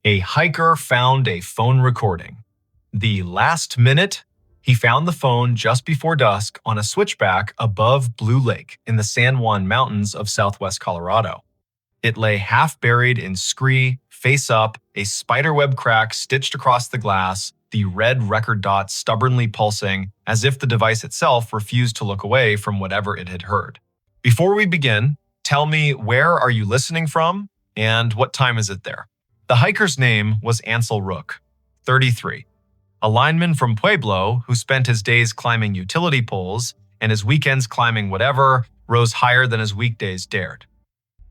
A hiker found a phone recording. The last minute, he found the phone just before dusk on a switchback above Blue Lake in the San Juan Mountains of southwest Colorado. It lay half buried in scree, face up, a spiderweb crack stitched across the glass, the red record dot stubbornly pulsing as if the device itself refused to look away from whatever it had heard. Before we begin, tell me, where are you listening from and what time is it there? The hiker's name was Ansel Rook, 33, a lineman from Pueblo who spent his days climbing utility poles and his weekends climbing whatever rose higher than his weekdays dared.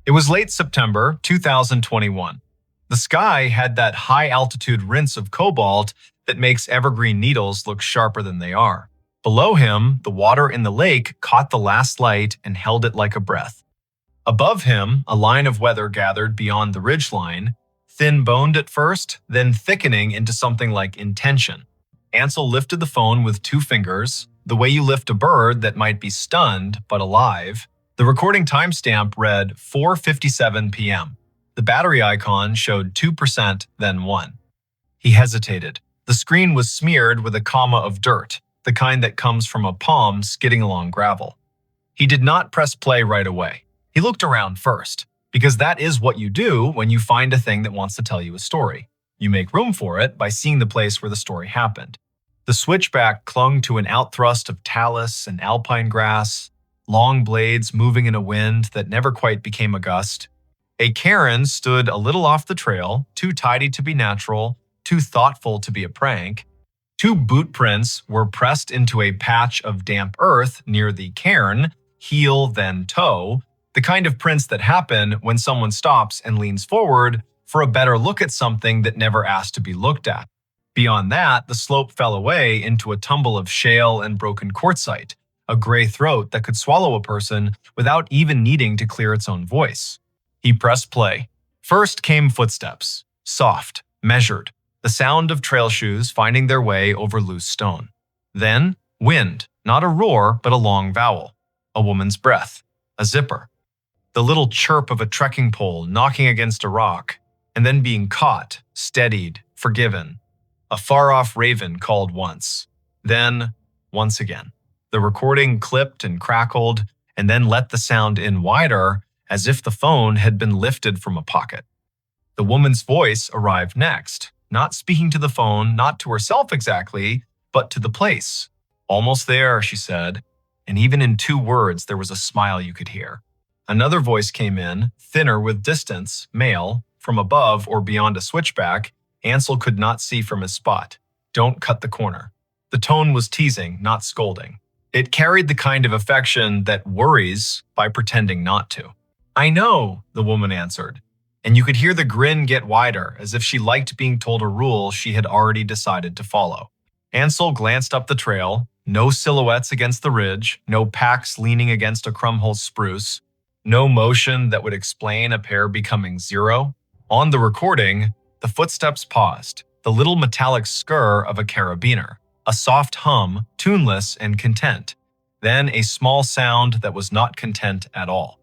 It was late September 2021. The sky had that high-altitude rinse of cobalt that makes evergreen needles look sharper than they are. Below him, the water in the lake caught the last light and held it like a breath. Above him, a line of weather gathered beyond the ridgeline, thin-boned at first, then thickening into something like intention. Ansel lifted the phone with 2 fingers, the way you lift a bird that might be stunned but alive. The recording timestamp read 4:57 p.m. The battery icon showed 2%, then 1. He hesitated. The screen was smeared with a comma of dirt, the kind that comes from a palm skidding along gravel. He did not press play right away. He looked around first, because that is what you do when you find a thing that wants to tell you a story. You make room for it by seeing the place where the story happened. The switchback clung to an outthrust of talus and alpine grass, long blades moving in a wind that never quite became a gust. A cairn stood a little off the trail, too tidy to be natural, too thoughtful to be a prank. 2 boot prints were pressed into a patch of damp earth near the cairn, heel then toe, the kind of prints that happen when someone stops and leans forward for a better look at something that never asked to be looked at. Beyond that, the slope fell away into a tumble of shale and broken quartzite, a gray throat that could swallow a person without even needing to clear its own voice. He pressed play. First came footsteps, soft, measured, the sound of trail shoes finding their way over loose stone. Then, wind, not a roar, but a long vowel. A woman's breath, a zipper. The little chirp of a trekking pole knocking against a rock, and then being caught, steadied, forgiven. A far-off raven called once. Then, once again. The recording clipped and crackled, and then let the sound in wider, as if the phone had been lifted from a pocket. The woman's voice arrived next, not speaking to the phone, not to herself exactly, but to the place. Almost there, she said, and even in 2 words there was a smile you could hear. Another voice came in, thinner with distance, male, from above or beyond a switchback. Ansel could not see from his spot. Don't cut the corner. The tone was teasing, not scolding. It carried the kind of affection that worries by pretending not to. I know, the woman answered, and you could hear the grin get wider, as if she liked being told a rule she had already decided to follow. Ansel glanced up the trail, no silhouettes against the ridge, no packs leaning against a crumhole spruce, no motion that would explain a pair becoming 0. On the recording, the footsteps paused, the little metallic skr of a carabiner, a soft hum, tuneless and content, then a small sound that was not content at all.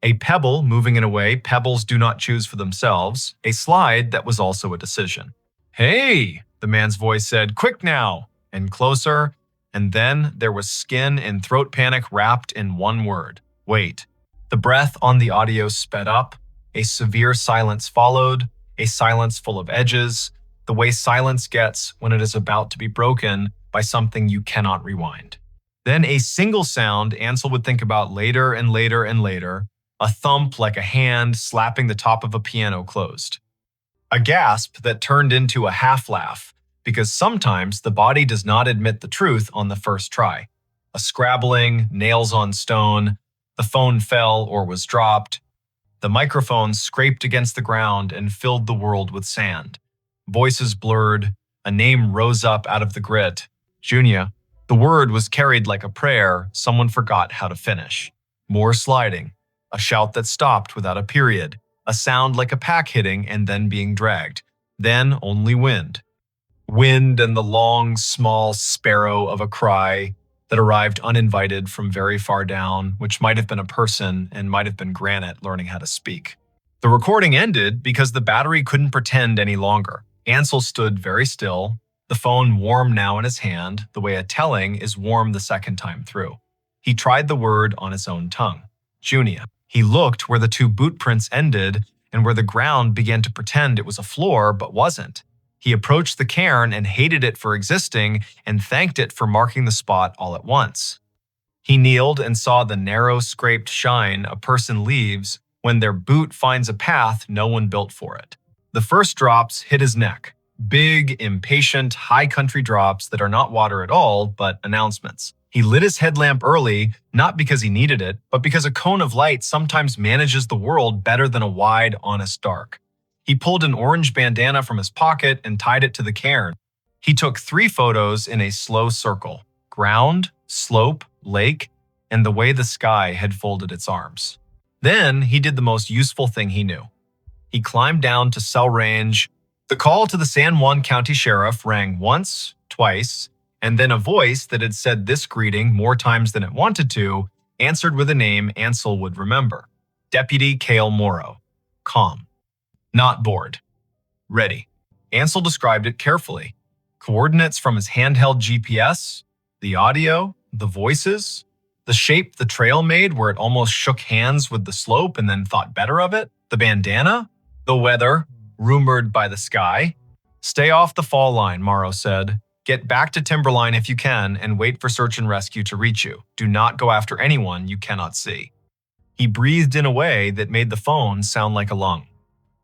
A pebble moving in a way pebbles do not choose for themselves, a slide that was also a decision. Hey, the man's voice said, quick now, and closer, and then there was skin and throat panic wrapped in one word, wait. The breath on the audio sped up, a severe silence followed, a silence full of edges, the way silence gets when it is about to be broken by something you cannot rewind. Then a single sound Ansel would think about later and later and later, a thump like a hand slapping the top of a piano closed. A gasp that turned into a half laugh, because sometimes the body does not admit the truth on the first try. A scrabbling, nails on stone, the phone fell or was dropped. The microphone scraped against the ground and filled the world with sand. Voices blurred, a name rose up out of the grit. Junia. The word was carried like a prayer someone forgot how to finish. More sliding. A shout that stopped without a period, a sound like a pack hitting and then being dragged, then only wind. Wind and the long, small sparrow of a cry that arrived uninvited from very far down, which might have been a person and might have been granite learning how to speak. The recording ended because the battery couldn't pretend any longer. Ansel stood very still, the phone warm now in his hand, the way a telling is warm the second time through. He tried the word on his own tongue. Junia. He looked where the two boot prints ended and where the ground began to pretend it was a floor but wasn't. He approached the cairn and hated it for existing and thanked it for marking the spot all at once. He kneeled and saw the narrow, scraped shine a person leaves when their boot finds a path no one built for it. The first drops hit his neck. Big, impatient, high country drops that are not water at all, but announcements. He lit his headlamp early, not because he needed it, but because a cone of light sometimes manages the world better than a wide, honest dark. He pulled an orange bandana from his pocket and tied it to the cairn. He took 3 photos in a slow circle: ground, slope, lake, and the way the sky had folded its arms. Then he did the most useful thing he knew. He climbed down to cell range. The call to the San Juan County Sheriff rang once, twice, and then a voice that had said this greeting more times than it wanted to answered with a name Ansel would remember. Deputy Cale Morrow. Calm. Not bored. Ready. Ansel described it carefully. Coordinates from his handheld GPS, the audio, the voices, the shape the trail made where it almost shook hands with the slope and then thought better of it, the bandana, the weather, rumored by the sky. Stay off the fall line, Morrow said. Get back to Timberline if you can and wait for search and rescue to reach you. Do not go after anyone you cannot see. He breathed in a way that made the phone sound like a lung.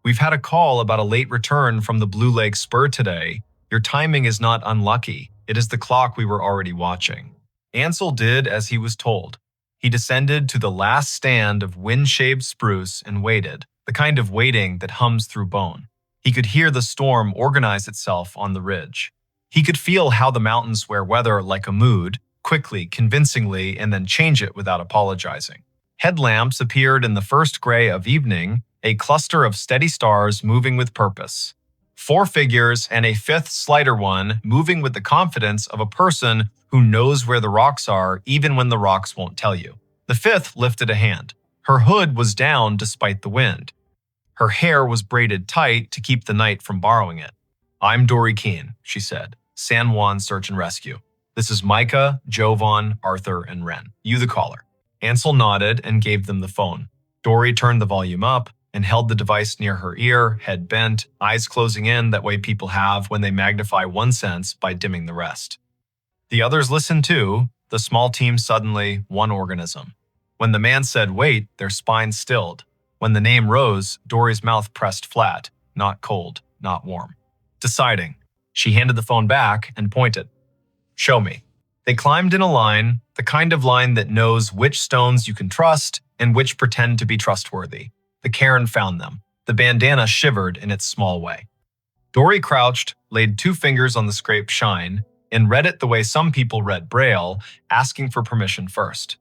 We've had a call about a late return from the Blue Lake Spur today. Your timing is not unlucky. It is the clock we were already watching. Ansel did as he was told. He descended to the last stand of wind-shaved spruce and waited, the kind of waiting that hums through bone. He could hear the storm organize itself on the ridge. He could feel how the mountains wear weather like a mood, quickly, convincingly, and then change it without apologizing. Headlamps appeared in the first gray of evening, a cluster of steady stars moving with purpose. 4 figures and a 5th slighter one moving with the confidence of a person who knows where the rocks are even when the rocks won't tell you. The 5th lifted a hand. Her hood was down despite the wind. Her hair was braided tight to keep the night from borrowing it. I'm Dory Keene, she said. San Juan Search and Rescue. This is Micah, Jovan, Arthur, and Ren. You the caller. Ansel nodded and gave them the phone. Dory turned the volume up and held the device near her ear, head bent, eyes closing in that way people have when they magnify one sense by dimming the rest. The others listened too, the small team suddenly one organism. When the man said wait, their spines stilled. When the name rose, Dory's mouth pressed flat, not cold, not warm. Deciding. She handed the phone back and pointed. Show me. They climbed in a line, the kind of line that knows which stones you can trust and which pretend to be trustworthy. The cairn found them. The bandana shivered in its small way. Dory crouched, laid 2 fingers on the scraped shine, and read it the way some people read Braille, asking for permission first.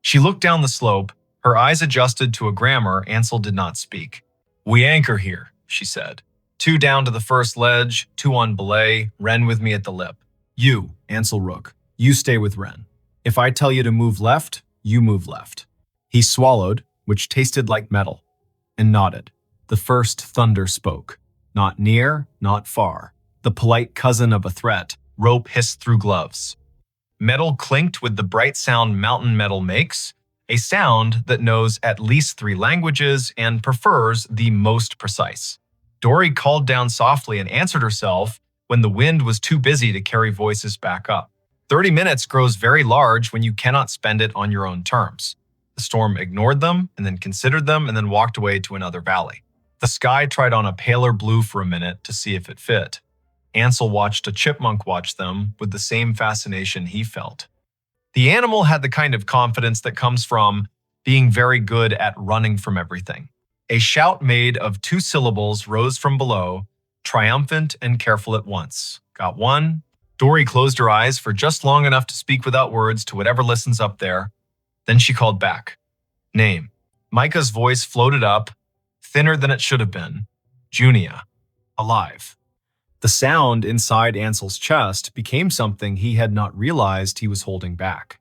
She looked down the slope, her eyes adjusted to a grammar Ansel did not speak. We anchor here, she said. 2 down to the first ledge, 2 on belay, Ren with me at the lip. You, Ansel Rook, you stay with Ren. If I tell you to move left, you move left. He swallowed, which tasted like metal, and nodded. The first thunder spoke. Not near, not far. The polite cousin of a threat. Rope hissed through gloves. Metal clinked with the bright sound mountain metal makes, a sound that knows at least 3 languages and prefers the most precise. Dory called down softly and answered herself when the wind was too busy to carry voices back up. 30 minutes grows very large when you cannot spend it on your own terms. The storm ignored them and then considered them and then walked away to another valley. The sky tried on a paler blue for a minute to see if it fit. Ansel watched a chipmunk watch them with the same fascination he felt. The animal had the kind of confidence that comes from being very good at running from everything. A shout made of 2 syllables rose from below, triumphant and careful at once. Got one? Dory closed her eyes for just long enough to speak without words to whatever listens up there. Then she called back. Name. Micah's voice floated up, thinner than it should have been. Junia. Alive. The sound inside Ansel's chest became something he had not realized he was holding back.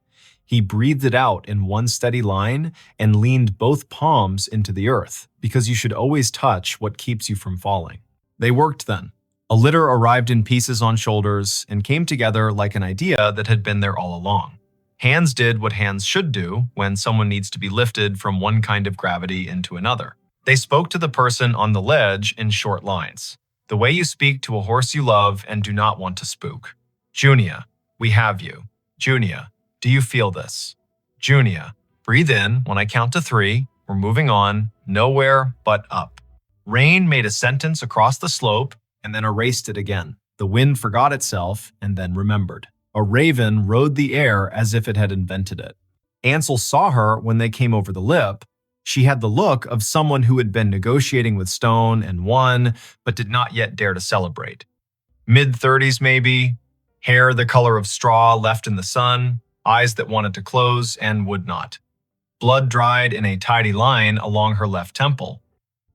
He breathed it out in one steady line and leaned both palms into the earth, because you should always touch what keeps you from falling. They worked then. A litter arrived in pieces on shoulders and came together like an idea that had been there all along. Hands did what hands should do when someone needs to be lifted from one kind of gravity into another. They spoke to the person on the ledge in short lines, the way you speak to a horse you love and do not want to spook. Junia, we have you. Junia, do you feel this? Junia, breathe in when I count to 3. We're moving on, nowhere but up. Rain made a sentence across the slope and then erased it again. The wind forgot itself and then remembered. A raven rode the air as if it had invented it. Ansel saw her when they came over the lip. She had the look of someone who had been negotiating with Stone and won, but did not yet dare to celebrate. Mid-30s maybe, hair the color of straw left in the sun, eyes that wanted to close and would not. Blood dried in a tidy line along her left temple.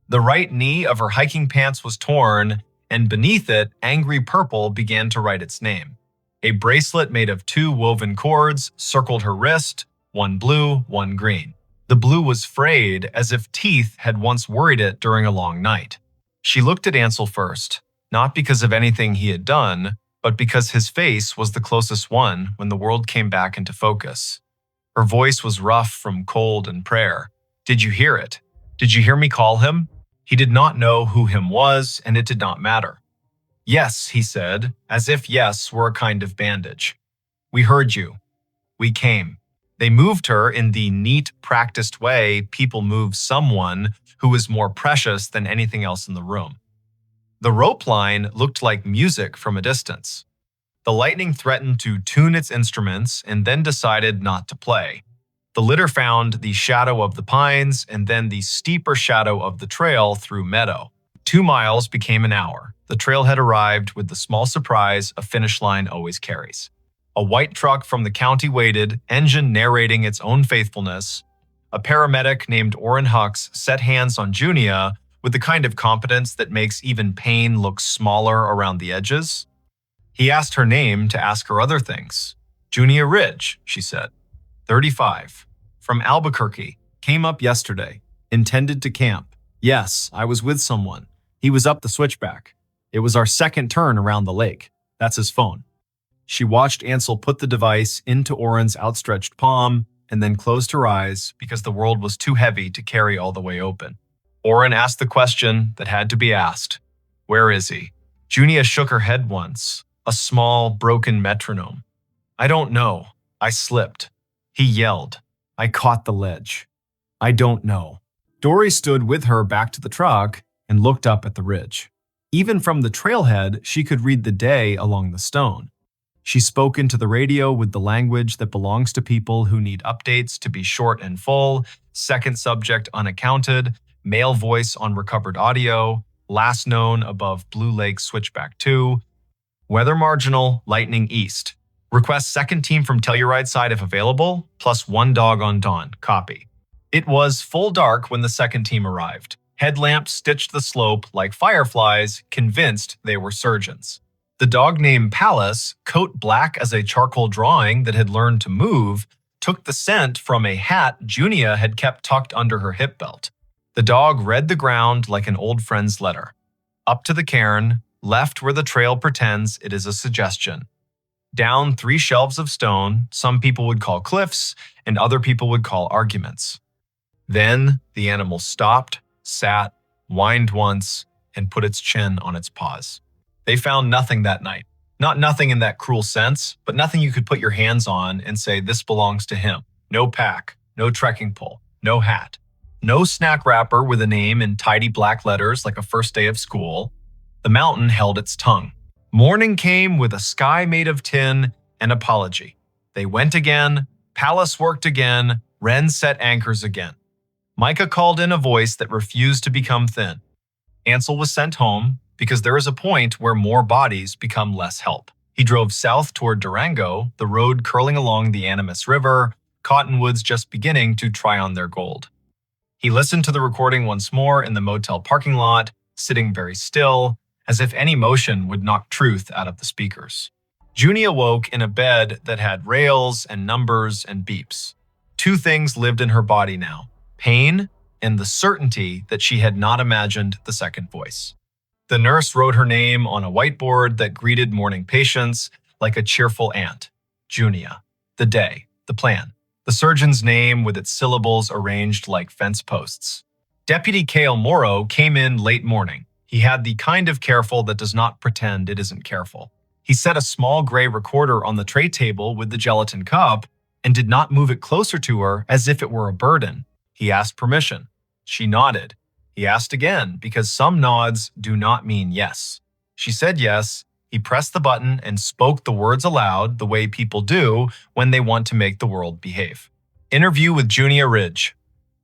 The right knee of her hiking pants was torn, and beneath it, angry purple began to write its name. A bracelet made of 2 woven cords circled her wrist, one blue, one green. The blue was frayed, as if teeth had once worried it during a long night. She looked at Ansel first, not because of anything he had done, but because his face was the closest one when the world came back into focus. Her voice was rough from cold and prayer. Did you hear it? Did you hear me call him? He did not know who him was, and it did not matter. Yes, he said, as if yes were a kind of bandage. We heard you. We came. They moved her in the neat, practiced way people move someone who is more precious than anything else in the room. The rope line looked like music from a distance. The lightning threatened to tune its instruments and then decided not to play. The litter found the shadow of the pines and then the steeper shadow of the trail through meadow. 2 miles became an hour. The trail had arrived with the small surprise a finish line always carries. A white truck from the county waited, engine narrating its own faithfulness. A paramedic named Orrin Hux set hands on Junia with the kind of competence that makes even pain look smaller around the edges. He asked her name to ask her other things. Junia Ridge, she said. 35. From Albuquerque. Came up yesterday. Intended to camp. Yes, I was with someone. He was up the switchback. It was our second turn around the lake. That's his phone. She watched Ansel put the device into Orrin's outstretched palm and then closed her eyes because the world was too heavy to carry all the way open. Orrin asked the question that had to be asked. Where is he? Junia shook her head once, a small, broken metronome. I don't know. I slipped. He yelled. I caught the ledge. I don't know. Dory stood with her back to the truck and looked up at the ridge. Even from the trailhead, she could read the day along the stone. She spoke into the radio with the language that belongs to people who need updates to be short and full, second subject unaccounted, male voice on recovered audio, last known above Blue Lake Switchback 2, weather marginal, lightning east. Request second team from Telluride side if available, plus 1 dog on dawn, copy. It was full dark when the second team arrived. Headlamps stitched the slope like fireflies, convinced they were surgeons. The dog named Palace, coat black as a charcoal drawing that had learned to move, took the scent from a hat Junia had kept tucked under her hip belt. The dog read the ground like an old friend's letter. Up to the cairn, left where the trail pretends it is a suggestion. Down 3 shelves of stone, some people would call cliffs, and other people would call arguments. Then the animal stopped, sat, whined once, and put its chin on its paws. They found nothing that night. Not nothing in that cruel sense, but nothing you could put your hands on and say this belongs to him. No pack, no trekking pole, no hat. No snack wrapper with a name in tidy black letters like a first day of school. The mountain held its tongue. Morning came with a sky made of tin and apology. They went again, Palace worked again, Wren set anchors again. Micah called in a voice that refused to become thin. Ansel was sent home because there is a point where more bodies become less help. He drove south toward Durango, the road curling along the Animas River, cottonwoods just beginning to try on their gold. He listened to the recording once more in the motel parking lot, sitting very still, as if any motion would knock truth out of the speakers. Junia woke in a bed that had rails and numbers and beeps. Two things lived in her body now: pain and the certainty that she had not imagined the second voice. The nurse wrote her name on a whiteboard that greeted morning patients like a cheerful aunt. Junia. The day. The plan. The surgeon's name with its syllables arranged like fence posts. Deputy Kale Morrow came in late morning. He had the kind of careful that does not pretend it isn't careful. He set a small gray recorder on the tray table with the gelatin cup and did not move it closer to her as if it were a burden. He asked permission. She nodded. He asked again, because some nods do not mean yes. She said yes. He pressed the button and spoke the words aloud the way people do when they want to make the world behave. Interview with Junia Ridge.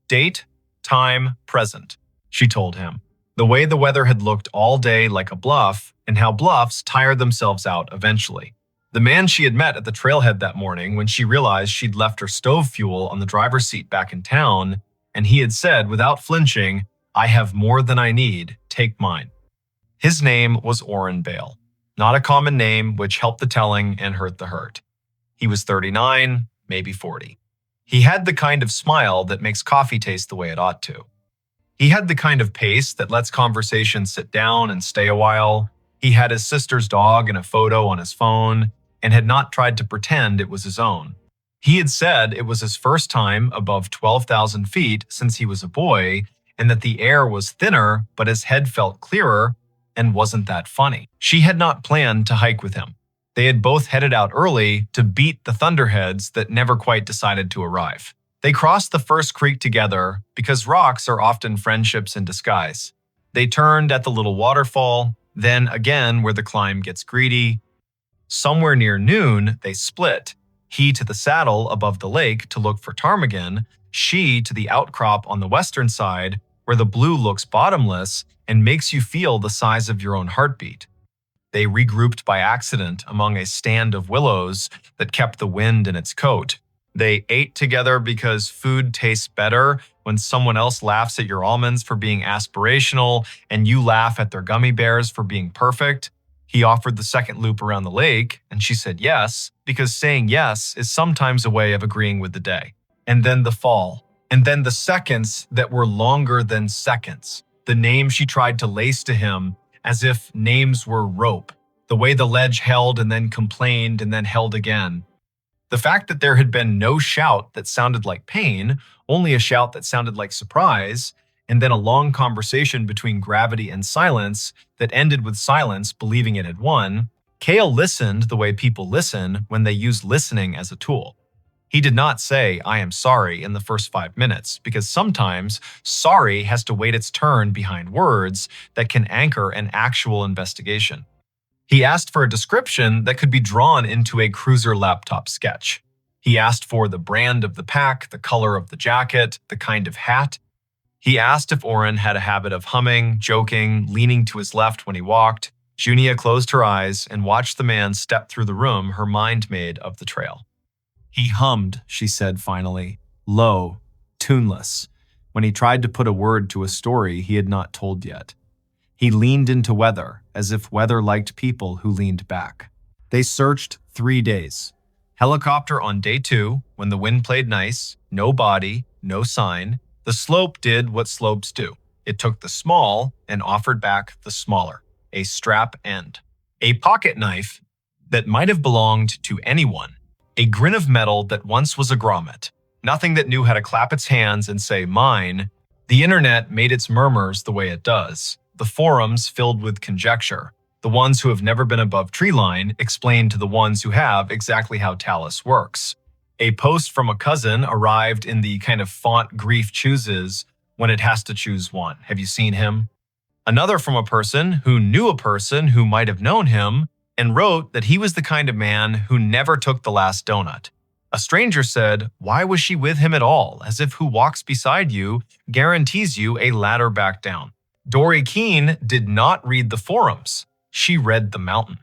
Date, time, present, she told him. The way the weather had looked all day like a bluff, and how bluffs tired themselves out eventually. The man she had met at the trailhead that morning when she realized she'd left her stove fuel on the driver's seat back in town, and he had said without flinching, "I have more than I need, take mine." His name was Orrin Bale. Not a common name, which helped the telling and hurt the hurt. He was 39, maybe 40. He had the kind of smile that makes coffee taste the way it ought to. He had the kind of pace that lets conversation sit down and stay a while. He had his sister's dog and a photo on his phone, and had not tried to pretend it was his own. He had said it was his first time above 12,000 feet since he was a boy, and that the air was thinner, but his head felt clearer, and wasn't that funny. She had not planned to hike with him. They had both headed out early to beat the thunderheads that never quite decided to arrive. They crossed the first creek together because rocks are often friendships in disguise. They turned at the little waterfall, then again where the climb gets greedy. Somewhere near noon, they split. He to the saddle above the lake to look for ptarmigan, she to the outcrop on the western side where the blue looks bottomless and makes you feel the size of your own heartbeat. They regrouped by accident among a stand of willows that kept the wind in its coat. They ate together because food tastes better when someone else laughs at your almonds for being aspirational and you laugh at their gummy bears for being perfect. He offered the second loop around the lake, and she said yes, because saying yes is sometimes a way of agreeing with the day. And then the fall. And then the seconds that were longer than seconds. The name she tried to lace to him as if names were rope. The way the ledge held and then complained and then held again. The fact that there had been no shout that sounded like pain, only a shout that sounded like surprise, and then a long conversation between gravity and silence that ended with silence believing it had won. Kale listened the way people listen when they use listening as a tool. He did not say, "I am sorry," in the first 5 minutes, because sometimes sorry has to wait its turn behind words that can anchor an actual investigation. He asked for a description that could be drawn into a cruiser laptop sketch. He asked for the brand of the pack, the color of the jacket, the kind of hat. He asked if Orrin had a habit of humming, joking, leaning to his left when he walked. Junia closed her eyes and watched the man step through the room her mind made of the trail. He hummed, she said finally, low, tuneless, when he tried to put a word to a story he had not told yet. He leaned into weather, as if weather liked people who leaned back. They searched 3 days. Helicopter on day 2, when the wind played nice, no body, no sign. The slope did what slopes do. It took the small and offered back the smaller, a strap end. A pocket knife that might have belonged to anyone. A grin of metal that once was a grommet. Nothing that knew how to clap its hands and say, mine. The internet made its murmurs the way it does. The forums filled with conjecture. The ones who have never been above treeline explain to the ones who have exactly how Talus works. A post from a cousin arrived in the kind of font grief chooses when it has to choose one. Have you seen him? Another from a person who knew a person who might have known him and wrote that he was the kind of man who never took the last donut. A stranger said, why was she with him at all, as if who walks beside you guarantees you a ladder back down. Dory Keene did not read the forums. She read the mountain.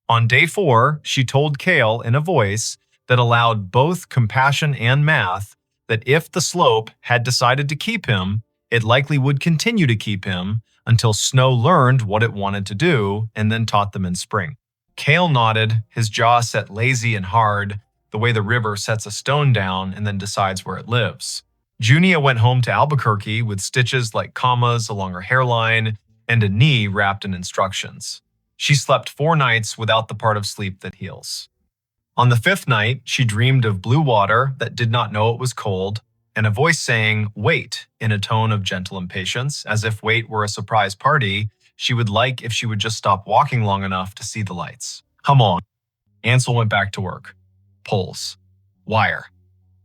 On day 4, she told Kale in a voice that allowed both compassion and math that if the slope had decided to keep him, it likely would continue to keep him until snow learned what it wanted to do and then taught them in spring. Cale nodded, his jaw set lazy and hard, the way the river sets a stone down and then decides where it lives. Junia went home to Albuquerque with stitches like commas along her hairline and a knee wrapped in instructions. She slept 4 nights without the part of sleep that heals. On the 5th night, she dreamed of blue water that did not know it was cold, and a voice saying, "Wait," in a tone of gentle impatience, as if wait were a surprise party she would like if she would just stop walking long enough to see the lights. Come on. Ansel went back to work. Poles. Wire.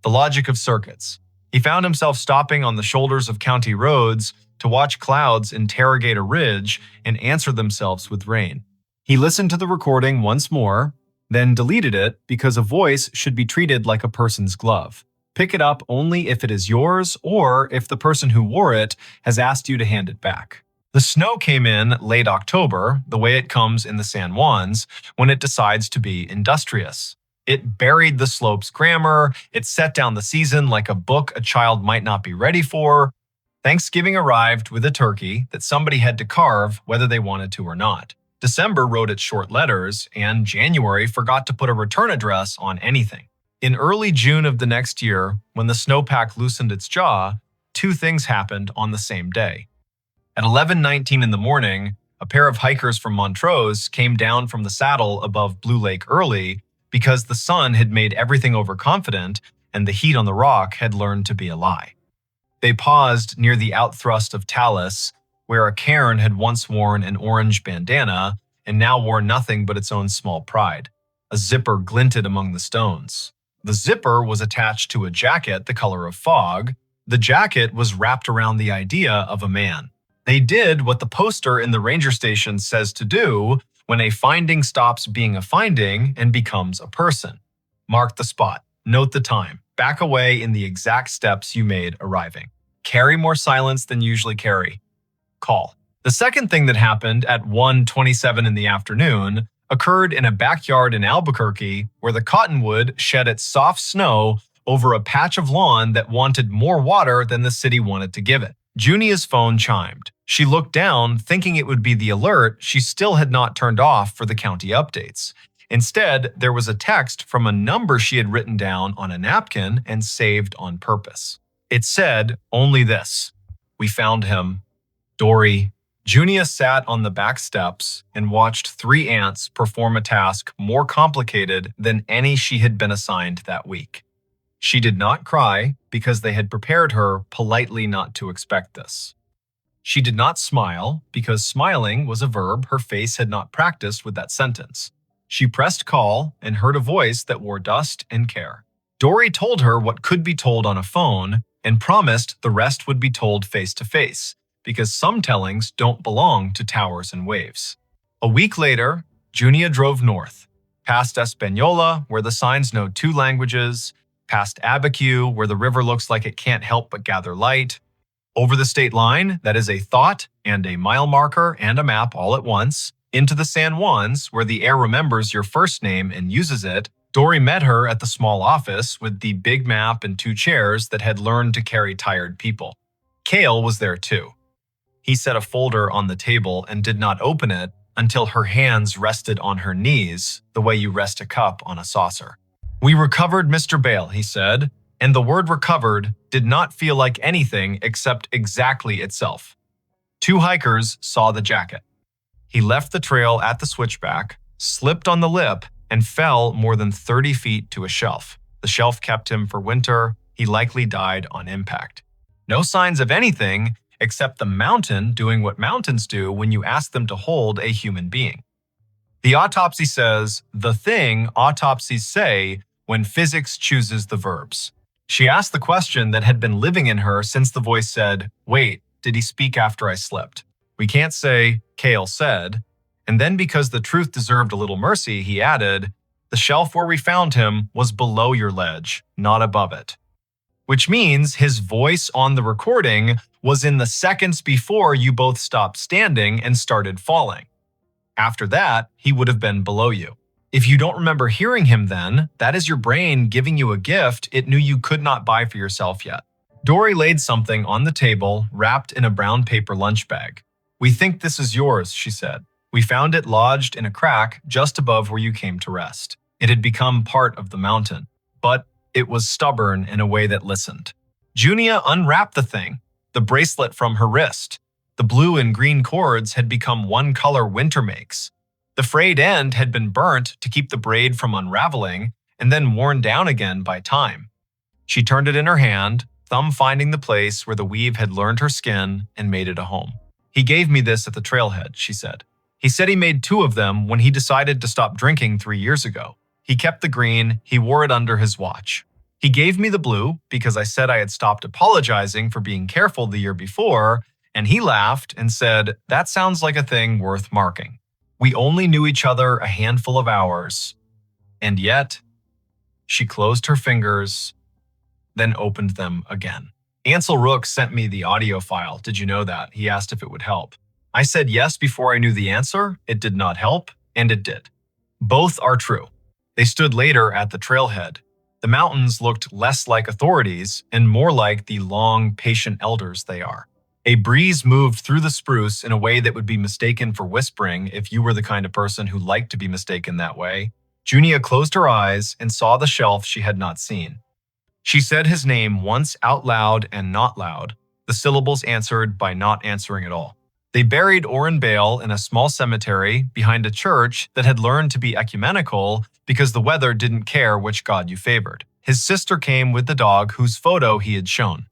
The logic of circuits. He found himself stopping on the shoulders of county roads to watch clouds interrogate a ridge and answer themselves with rain. He listened to the recording once more, then deleted it because a voice should be treated like a person's glove. Pick it up only if it is yours or if the person who wore it has asked you to hand it back. The snow came in late October, the way it comes in the San Juans, when it decides to be industrious. It buried the slope's grammar, it set down the season like a book a child might not be ready for. Thanksgiving arrived with a turkey that somebody had to carve whether they wanted to or not. December wrote its short letters, and January forgot to put a return address on anything. In early June of the next year, when the snowpack loosened its jaw, 2 things happened on the same day. At 11:19 in the morning, a pair of hikers from Montrose came down from the saddle above Blue Lake early because the sun had made everything overconfident and the heat on the rock had learned to be a lie. They paused near the outthrust of Talus, where a cairn had once worn an orange bandana and now wore nothing but its own small pride. A zipper glinted among the stones. The zipper was attached to a jacket the color of fog. The jacket was wrapped around the idea of a man. They did what the poster in the ranger station says to do when a finding stops being a finding and becomes a person. Mark the spot. Note the time. Back away in the exact steps you made arriving. Carry more silence than usually carry. Call. The second thing that happened at 1:27 in the afternoon occurred in a backyard in Albuquerque where the cottonwood shed its soft snow over a patch of lawn that wanted more water than the city wanted to give it. Junia's phone chimed. She looked down, thinking it would be the alert she still had not turned off for the county updates. Instead, there was a text from a number she had written down on a napkin and saved on purpose. It said only this: "We found him. Dory." Junia sat on the back steps and watched 3 ants perform a task more complicated than any she had been assigned that week. She did not cry because they had prepared her politely not to expect this. She did not smile because smiling was a verb her face had not practiced with that sentence. She pressed call and heard a voice that wore dust and care. Dory told her what could be told on a phone and promised the rest would be told face to face, because some tellings don't belong to towers and waves. A week later, Junia drove north, past Espanola, where the signs know 2 languages, past Abiquiu, where the river looks like it can't help but gather light, over the state line, that is a thought and a mile marker and a map all at once, into the San Juans, where the air remembers your first name and uses it. Dory met her at the small office with the big map and 2 chairs that had learned to carry tired people. Cale was there too. He set a folder on the table and did not open it until her hands rested on her knees, the way you rest a cup on a saucer. "We recovered MrBallen," he said, and the word recovered did not feel like anything except exactly itself. 2 hikers saw the jacket. He left the trail at the switchback, slipped on the lip, and fell more than 30 feet to a shelf. The shelf kept him for winter. He likely died on impact. No signs of anything except the mountain doing what mountains do when you ask them to hold a human being. The autopsy says the thing autopsies say when physics chooses the verbs. She asked the question that had been living in her since the voice said, "Wait, did he speak after I slipped?" We can't say, Cale said. And then because the truth deserved a little mercy, he added, "The shelf where we found him was below your ledge, not above it." Which means his voice on the recording was in the seconds before you both stopped standing and started falling. After that, he would have been below you. If you don't remember hearing him then, that is your brain giving you a gift it knew you could not buy for yourself yet. Dory laid something on the table wrapped in a brown paper lunch bag. "We think this is yours," she said. We found it lodged in a crack just above where you came to rest. It had become part of the mountain, but it was stubborn in a way that listened. Junia unwrapped the thing, the bracelet from her wrist. The blue and green cords had become one color winter makes. The frayed end had been burnt to keep the braid from unraveling and then worn down again by time. She turned it in her hand, thumb finding the place where the weave had learned her skin and made it a home. He gave me this at the trailhead, she said. He said he made 2 of them when he decided to stop drinking 3 years ago. He kept the green, he wore it under his watch. He gave me the blue because I said I had stopped apologizing for being careful the year before, and he laughed and said, "That sounds like a thing worth marking." We only knew each other a handful of hours, and yet, she closed her fingers, then opened them again. Ansel Rook sent me the audio file. Did you know that? He asked if it would help. I said yes before I knew the answer. It did not help, and it did. Both are true. They stood later at the trailhead. The mountains looked less like authorities and more like the long, patient elders they are. A breeze moved through the spruce in a way that would be mistaken for whispering if you were the kind of person who liked to be mistaken that way. Junia closed her eyes and saw the shelf she had not seen. She said his name once out loud and not loud, the syllables answered by not answering at all. They buried Orrin Bale in a small cemetery behind a church that had learned to be ecumenical because the weather didn't care which god you favored. His sister came with the dog whose photo he had shown.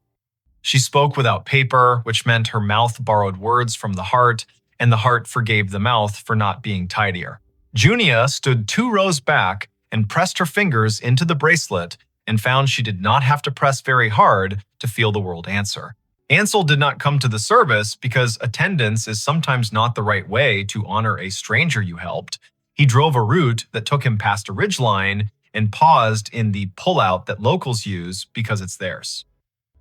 She spoke without paper, which meant her mouth borrowed words from the heart, and the heart forgave the mouth for not being tidier. Junia stood 2 rows back and pressed her fingers into the bracelet and found she did not have to press very hard to feel the world answer. Ansel did not come to the service because attendance is sometimes not the right way to honor a stranger you helped. He drove a route that took him past a ridgeline and paused in the pullout that locals use because it's theirs.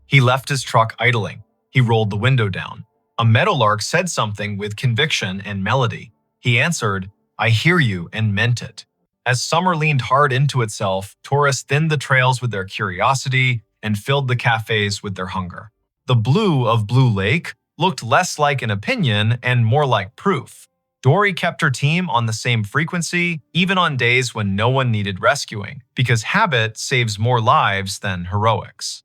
He left his truck idling. He rolled the window down. A meadowlark said something with conviction and melody. He answered, "I hear you," and meant it. As summer leaned hard into itself, tourists thinned the trails with their curiosity and filled the cafes with their hunger. The blue of Blue Lake looked less like an opinion and more like proof. Dory kept her team on the same frequency, even on days when no one needed rescuing, because habit saves more lives than heroics.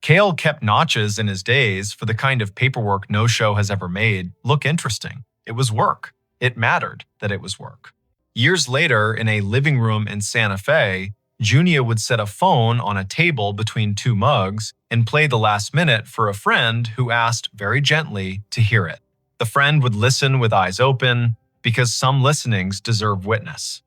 Cale kept notches in his days for the kind of paperwork no show has ever made look interesting. It was work. It mattered that it was work. Years later, in a living room in Santa Fe, Junia would set a phone on a table between 2 mugs and play the last minute for a friend who asked very gently to hear it. The friend would listen with eyes open because some listenings deserve witness.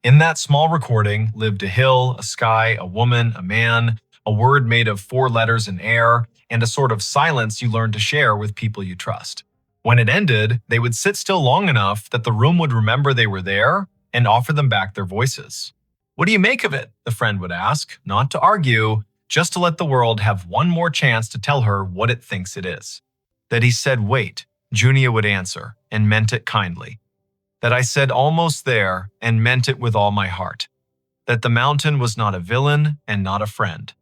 In that small recording lived a hill, a sky, a woman, a man, a word made of 4 letters in air, and a sort of silence you learn to share with people you trust. When it ended, they would sit still long enough that the room would remember they were there and offer them back their voices. "What do you make of it?" the friend would ask, not to argue, just to let the world have one more chance to tell her what it thinks it is. That he said, "Wait," Junia would answer, and meant it kindly. That I said "almost there," and meant it with all my heart. That the mountain was not a villain and not a friend.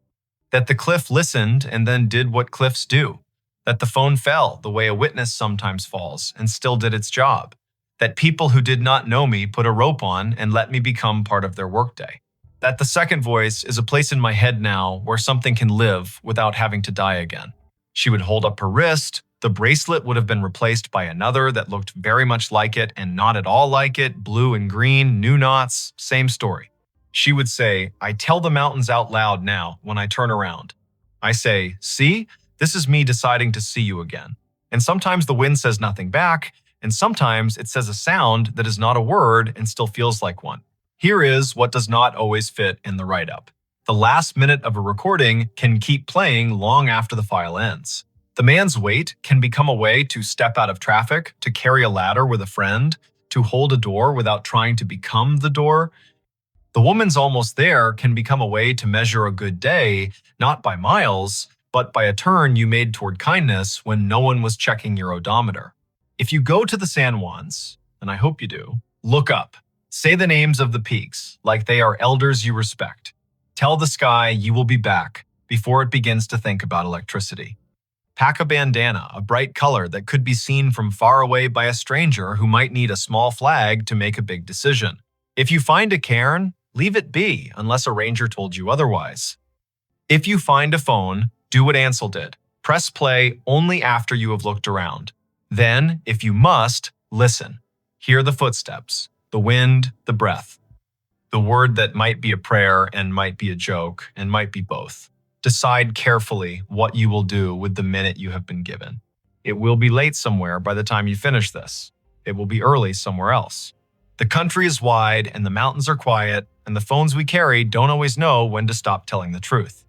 That the cliff listened and then did what cliffs do. That the phone fell the way a witness sometimes falls and still did its job. That people who did not know me put a rope on and let me become part of their workday. That the second voice is a place in my head now where something can live without having to die again. She would hold up her wrist. The bracelet would have been replaced by another that looked very much like it and not at all like it, blue and green, new knots, same story. She would say, "I tell the mountains out loud now when I turn around." I say, "See, this is me deciding to see you again." And sometimes the wind says nothing back, and sometimes it says a sound that is not a word and still feels like one. Here is what does not always fit in the write-up. The last minute of a recording can keep playing long after the file ends. The man's wait can become a way to step out of traffic, to carry a ladder with a friend, to hold a door without trying to become the door. The woman's almost there can become a way to measure a good day, not by miles, but by a turn you made toward kindness when no one was checking your odometer. If you go to the San Juans, and I hope you do, look up. Say the names of the peaks, like they are elders you respect. Tell the sky you will be back before it begins to think about electricity. Pack a bandana, a bright color that could be seen from far away by a stranger who might need a small flag to make a big decision. If you find a cairn, leave it be unless a ranger told you otherwise. If you find a phone, do what Ansel did. Press play only after you have looked around. Then, if you must, listen. Hear the footsteps, the wind, the breath. The word that might be a prayer and might be a joke and might be both. Decide carefully what you will do with the minute you have been given. It will be late somewhere by the time you finish this. It will be early somewhere else. The country is wide and the mountains are quiet, and the phones we carry don't always know when to stop telling the truth.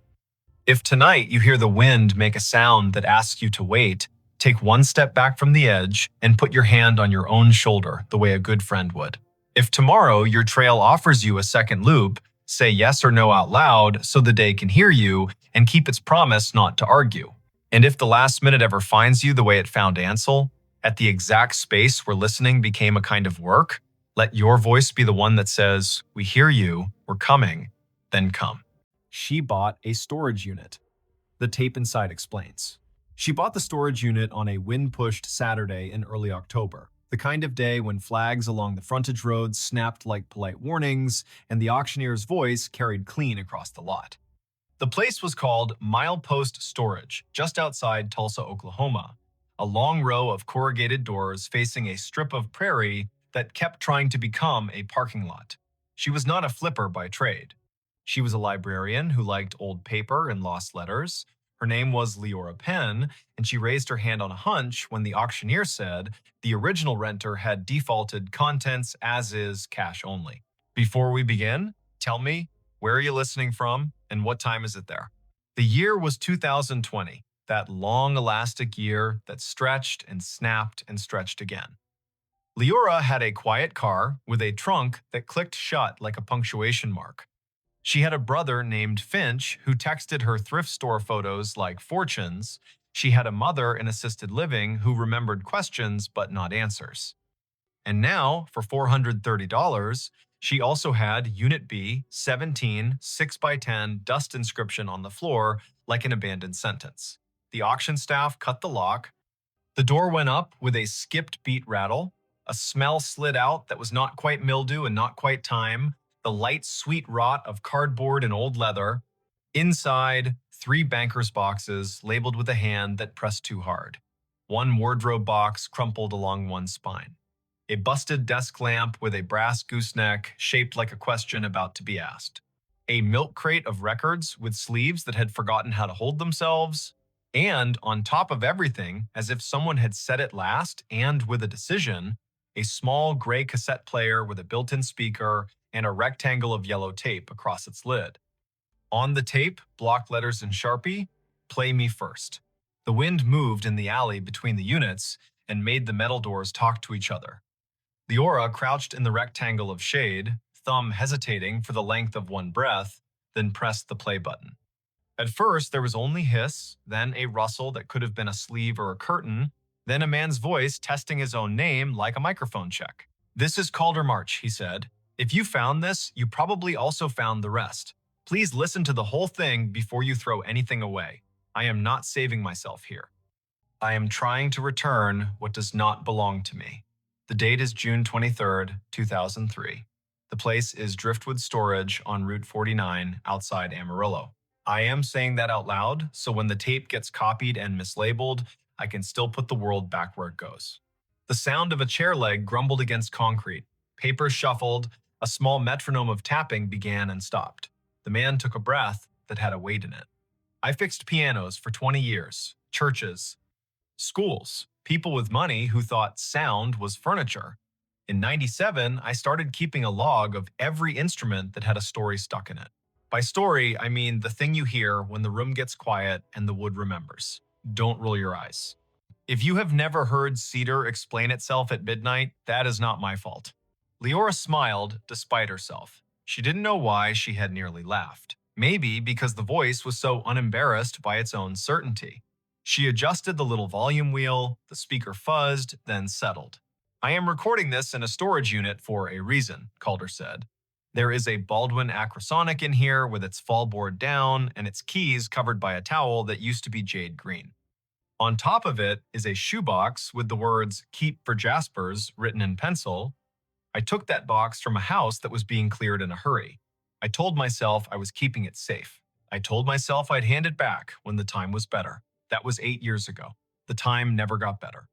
If tonight you hear the wind make a sound that asks you to wait, take one step back from the edge and put your hand on your own shoulder the way a good friend would. If tomorrow your trail offers you a second loop, say yes or no out loud so the day can hear you and keep its promise not to argue. And if the last minute ever finds you the way it found Ansel, at the exact space where listening became a kind of work, let your voice be the one that says, "We hear you, we're coming, then come." She bought a storage unit. The tape inside explains. She bought the storage unit on a wind-pushed Saturday in early October, the kind of day when flags along the frontage roads snapped like polite warnings and the auctioneer's voice carried clean across the lot. The place was called Milepost Storage, just outside Tulsa, Oklahoma, a long row of corrugated doors facing a strip of prairie that kept trying to become a parking lot. She was not a flipper by trade. She was a librarian who liked old paper and lost letters. Her name was Leora Penn, and she raised her hand on a hunch when the auctioneer said the original renter had defaulted contents as is, cash only. Before we begin, tell me, where are you listening from and what time is it there? The year was 2020, that long elastic year that stretched and snapped and stretched again. Leora had a quiet car with a trunk that clicked shut like a punctuation mark. She had a brother named Finch who texted her thrift store photos like fortunes. She had a mother in assisted living who remembered questions but not answers. And now, for $430, she also had Unit B, 17, 6x10 dust inscription on the floor like an abandoned sentence. The auction staff cut the lock. The door went up with a skipped beat rattle. A smell slid out that was not quite mildew and not quite thyme. The light, sweet rot of cardboard and old leather. Inside, 3 banker's boxes labeled with a hand that pressed too hard. 1 wardrobe box crumpled along one spine. A busted desk lamp with a brass gooseneck shaped like a question about to be asked. A milk crate of records with sleeves that had forgotten how to hold themselves. And on top of everything, as if someone had said it last and with a decision, a small gray cassette player with a built-in speaker and a rectangle of yellow tape across its lid. On the tape, block letters in Sharpie, "Play me first." The wind moved in the alley between the units and made the metal doors talk to each other. Leora crouched in the rectangle of shade, thumb hesitating for the length of one breath, then pressed the play button. At first, there was only hiss, then a rustle that could have been a sleeve or a curtain, then a man's voice testing his own name like a microphone check. "This is Calder March," he said. "If you found this, you probably also found the rest. Please listen to the whole thing before you throw anything away. I am not saving myself here. I am trying to return what does not belong to me." The date is June 23rd, 2003. The place is Driftwood Storage on Route 49 outside Amarillo. I am saying that out loud, so when the tape gets copied and mislabeled, I can still put the world back where it goes. The sound of a chair leg grumbled against concrete. Papers shuffled. A small metronome of tapping began and stopped. The man took a breath that had a weight in it. "I fixed pianos for 20 years. Churches. Schools. People with money who thought sound was furniture. In '97, I started keeping a log of every instrument that had a story stuck in it. By story, I mean the thing you hear when the room gets quiet and the wood remembers. Don't roll your eyes. If you have never heard cedar explain itself at midnight, that is not my fault." Leora smiled despite herself. She didn't know why she had nearly laughed. Maybe because the voice was so unembarrassed by its own certainty. She adjusted the little volume wheel, the speaker fuzzed, then settled. "I am recording this in a storage unit for a reason," Calder said. "There is a Baldwin Acrosonic in here with its fallboard down and its keys covered by a towel that used to be jade green. On top of it is a shoebox with the words "Keep for Jaspers" written in pencil. I took that box from a house that was being cleared in a hurry. I told myself I was keeping it safe. I told myself I'd hand it back when the time was better. That was 8 years ago. The time never got better.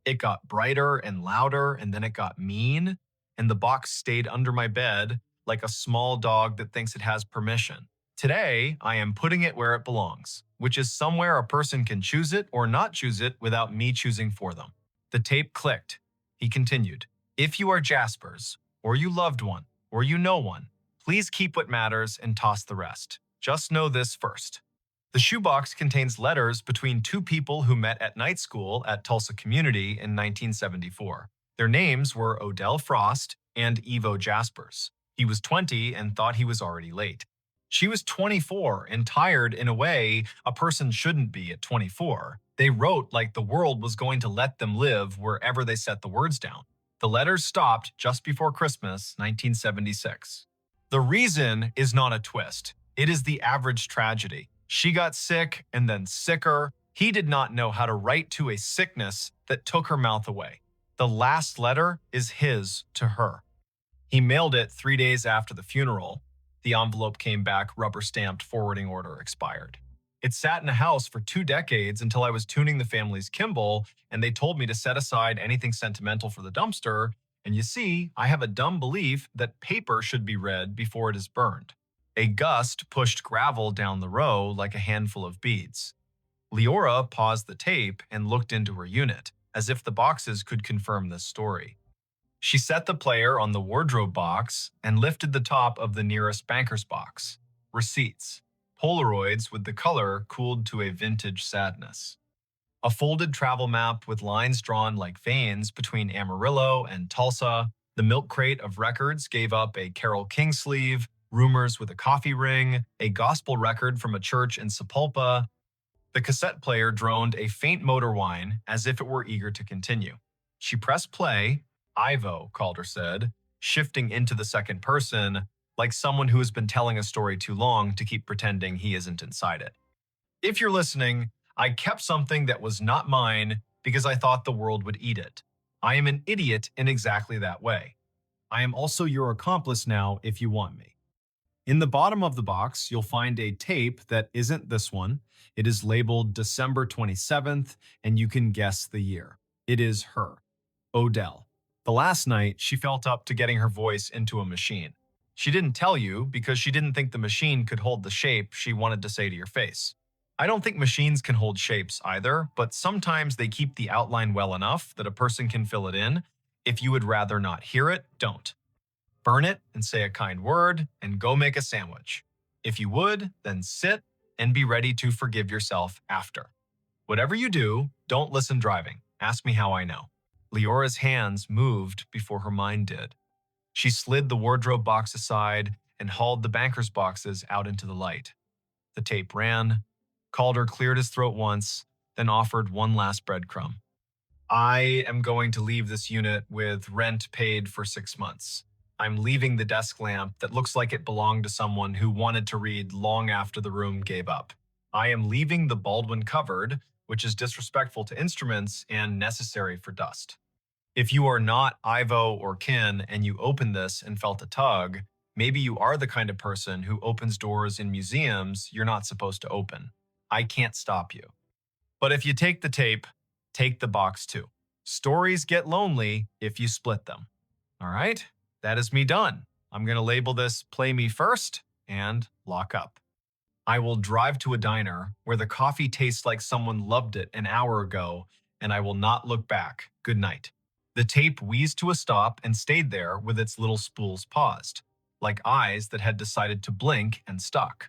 It got brighter and louder, and then it got mean, and the box stayed under my bed like a small dog that thinks it has permission. Today, I am putting it where it belongs, which is somewhere a person can choose it or not choose it without me choosing for them. The tape clicked. He continued, "If you are Jaspers, or you loved one, or you know one, please keep what matters and toss the rest. Just know this first." The shoebox contains letters between two people who met at night school at Tulsa Community in 1974. Their names were Odell Frost and Evo Jaspers. He was 20 and thought he was already late. She was 24 and tired in a way a person shouldn't be at 24. They wrote like the world was going to let them live wherever they set the words down. The letters stopped just before Christmas, 1976. The reason is not a twist. It is the average tragedy. She got sick and then sicker. He did not know how to write to a sickness that took her mouth away. The last letter is his to her. He mailed it 3 days after the funeral. The envelope came back rubber-stamped, forwarding order expired. It sat in a house for 2 decades until I was tuning the family's Kimball, and they told me to set aside anything sentimental for the dumpster. And you see, I have a dumb belief that paper should be read before it is burned. A gust pushed gravel down the row like a handful of beads. Leora paused the tape and looked into her unit, as if the boxes could confirm this story. She set the player on the wardrobe box and lifted the top of the nearest banker's box. Receipts. Polaroids with the color cooled to a vintage sadness. A folded travel map with lines drawn like veins between Amarillo and Tulsa. The milk crate of records gave up a Carole King sleeve, rumors with a coffee ring, a gospel record from a church in Sepulpa. The cassette player droned a faint motor whine as if it were eager to continue. She pressed play. Ivo, Calder said, shifting into the second person, like someone who has been telling a story too long to keep pretending he isn't inside it. If you're listening, I kept something that was not mine because I thought the world would eat it. I am an idiot in exactly that way. I am also your accomplice now if you want me. In the bottom of the box, you'll find a tape that isn't this one. It is labeled December 27th, and you can guess the year. It is her, Odell. The last night, she felt up to getting her voice into a machine. She didn't tell you because she didn't think the machine could hold the shape she wanted to say to your face. I don't think machines can hold shapes either, but sometimes they keep the outline well enough that a person can fill it in. If you would rather not hear it, don't. Burn it and say a kind word and go make a sandwich. If you would, then sit and be ready to forgive yourself after. Whatever you do, don't listen driving. Ask me how I know. Leora's hands moved before her mind did. She slid the wardrobe box aside and hauled the banker's boxes out into the light. The tape ran. Calder cleared his throat once, then offered one last breadcrumb. I am going to leave this unit with rent paid for 6 months. I'm leaving the desk lamp that looks like it belonged to someone who wanted to read long after the room gave up. I am leaving the Baldwin cupboard, which is disrespectful to instruments and necessary for dust. If you are not Ivo or Ken and you opened this and felt a tug, maybe you are the kind of person who opens doors in museums you're not supposed to open. I can't stop you. But if you take the tape, take the box too. Stories get lonely if you split them. All right, that is me done. I'm going to label this Play Me First and lock up. I will drive to a diner where the coffee tastes like someone loved it an hour ago, and I will not look back. Good night. The tape wheezed to a stop and stayed there with its little spools paused, like eyes that had decided to blink and stuck.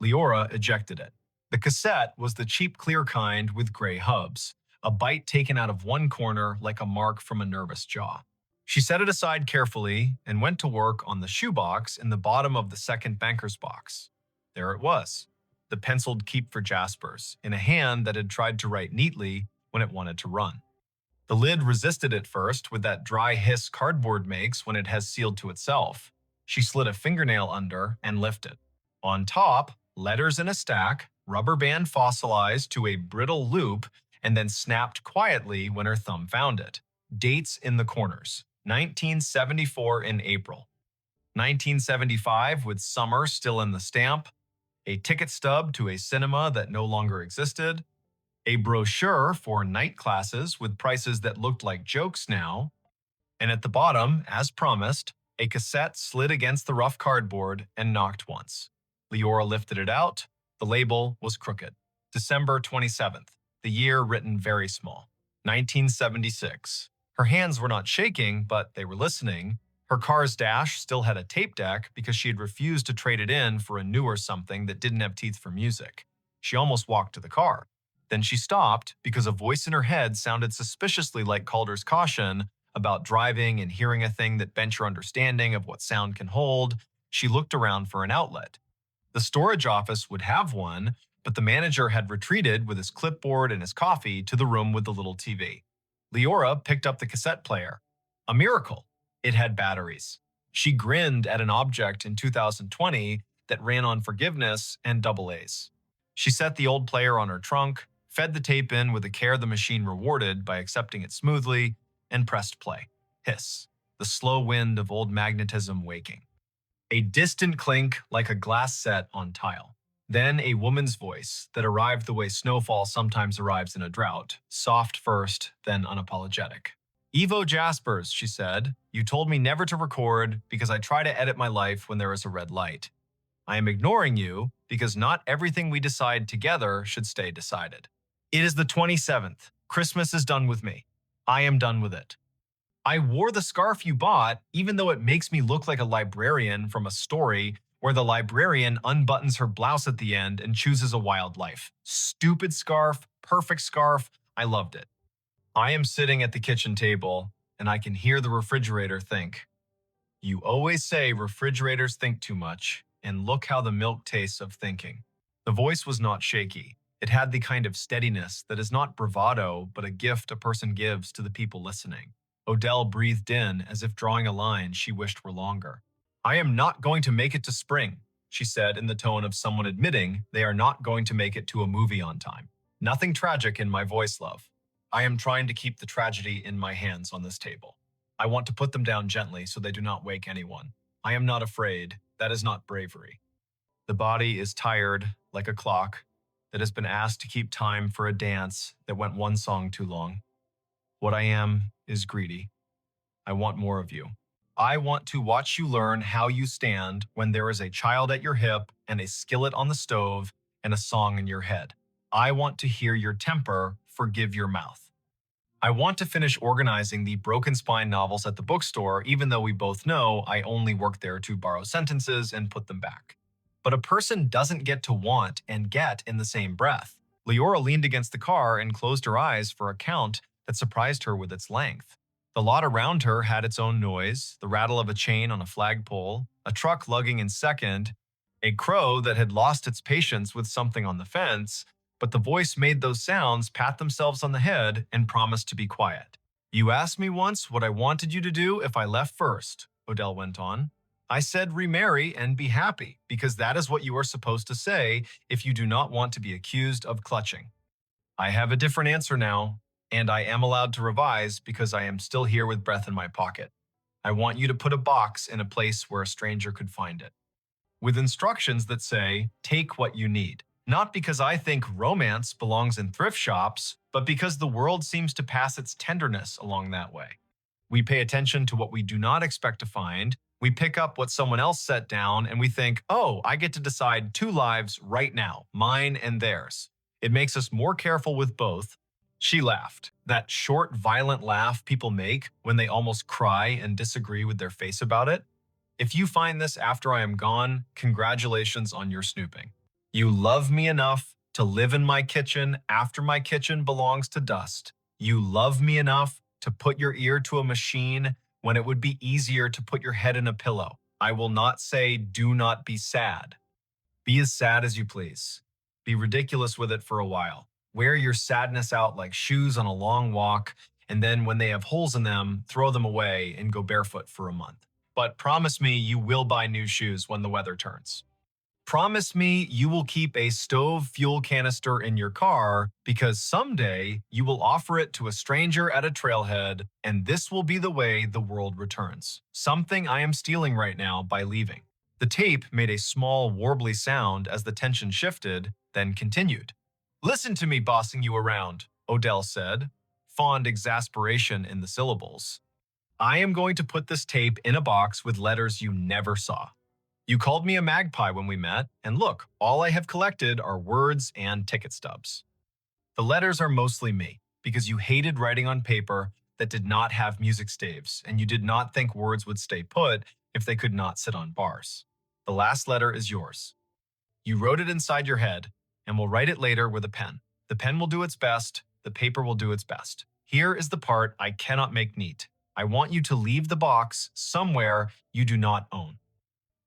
Leora ejected it. The cassette was the cheap clear kind with gray hubs, a bite taken out of one corner like a mark from a nervous jaw. She set it aside carefully and went to work on the shoebox in the bottom of the second banker's box. There it was, the penciled Keep for Jaspers, in a hand that had tried to write neatly when it wanted to run. The lid resisted at first with that dry hiss cardboard makes when it has sealed to itself. She slid a fingernail under and lifted. On top, letters in a stack, rubber band fossilized to a brittle loop, and then snapped quietly when her thumb found it. Dates in the corners. 1974 in April. 1975 with summer still in the stamp. A ticket stub to a cinema that no longer existed. A brochure for night classes with prices that looked like jokes now. And at the bottom, as promised, a cassette slid against the rough cardboard and knocked once. Leora lifted it out. The label was crooked. December 27th. The year written very small. 1976. Her hands were not shaking, but they were listening. Her car's dash still had a tape deck because she had refused to trade it in for a newer something that didn't have teeth for music. She almost walked to the car. Then she stopped because a voice in her head sounded suspiciously like Calder's caution about driving and hearing a thing that bent your understanding of what sound can hold. She looked around for an outlet. The storage office would have one, but the manager had retreated with his clipboard and his coffee to the room with the little TV. Leora picked up the cassette player. A miracle. It had batteries. She grinned at an object in 2020 that ran on forgiveness and double A's. She set the old player on her trunk, fed the tape in with the care the machine rewarded by accepting it smoothly, and pressed play. Hiss. The slow wind of old magnetism waking. A distant clink like a glass set on tile. Then a woman's voice that arrived the way snowfall sometimes arrives in a drought, soft first, then unapologetic. Evo Jaspers, she said, you told me never to record because I try to edit my life when there is a red light. I am ignoring you because not everything we decide together should stay decided. It is the 27th. Christmas is done with me. I am done with it. I wore the scarf you bought, even though it makes me look like a librarian from a story where the librarian unbuttons her blouse at the end and chooses a wild life. Stupid scarf, perfect scarf. I loved it. I am sitting at the kitchen table, and I can hear the refrigerator think. You always say refrigerators think too much, and look how the milk tastes of thinking. The voice was not shaky. It had the kind of steadiness that is not bravado, but a gift a person gives to the people listening. Odell breathed in as if drawing a line she wished were longer. I am not going to make it to spring, she said in the tone of someone admitting they are not going to make it to a movie on time. Nothing tragic in my voice, love. I am trying to keep the tragedy in my hands on this table. I want to put them down gently so they do not wake anyone. I am not afraid. That is not bravery. The body is tired, like a clock, that has been asked to keep time for a dance that went one song too long. What I am is greedy. I want more of you. I want to watch you learn how you stand when there is a child at your hip and a skillet on the stove and a song in your head. I want to hear your temper forgive your mouth. I want to finish organizing the Broken Spine novels at the bookstore, even though we both know I only work there to borrow sentences and put them back. But a person doesn't get to want and get in the same breath. Leora leaned against the car and closed her eyes for a count that surprised her with its length. The lot around her had its own noise, the rattle of a chain on a flagpole, a truck lugging in second, a crow that had lost its patience with something on the fence, but the voice made those sounds pat themselves on the head and promised to be quiet. You asked me once what I wanted you to do if I left first, Odell went on. I said remarry and be happy, because that is what you are supposed to say if you do not want to be accused of clutching. I have a different answer now, and I am allowed to revise because I am still here with breath in my pocket. I want you to put a box in a place where a stranger could find it, with instructions that say, take what you need. Not because I think romance belongs in thrift shops, but because the world seems to pass its tenderness along that way. We pay attention to what we do not expect to find. We pick up what someone else set down and we think, oh, I get to decide two lives right now, mine and theirs. It makes us more careful with both. She laughed, that short, violent laugh people make when they almost cry and disagree with their face about it. If you find this after I am gone, congratulations on your snooping. You love me enough to live in my kitchen after my kitchen belongs to dust. You love me enough to put your ear to a machine when it would be easier to put your head in a pillow. I will not say do not be sad. Be as sad as you please. Be ridiculous with it for a while. Wear your sadness out like shoes on a long walk, and then when they have holes in them, throw them away and go barefoot for a month. But promise me you will buy new shoes when the weather turns. Promise me you will keep a stove fuel canister in your car because someday you will offer it to a stranger at a trailhead, and this will be the way the world returns. Something I am stealing right now by leaving. The tape made a small, warbly sound as the tension shifted, then continued. Listen to me bossing you around, Odell said, fond exasperation in the syllables. I am going to put this tape in a box with letters you never saw. You called me a magpie when we met, and look, all I have collected are words and ticket stubs. The letters are mostly me, because you hated writing on paper that did not have music staves, and you did not think words would stay put if they could not sit on bars. The last letter is yours. You wrote it inside your head, and will write it later with a pen. The pen will do its best, the paper will do its best. Here is the part I cannot make neat. I want you to leave the box somewhere you do not own.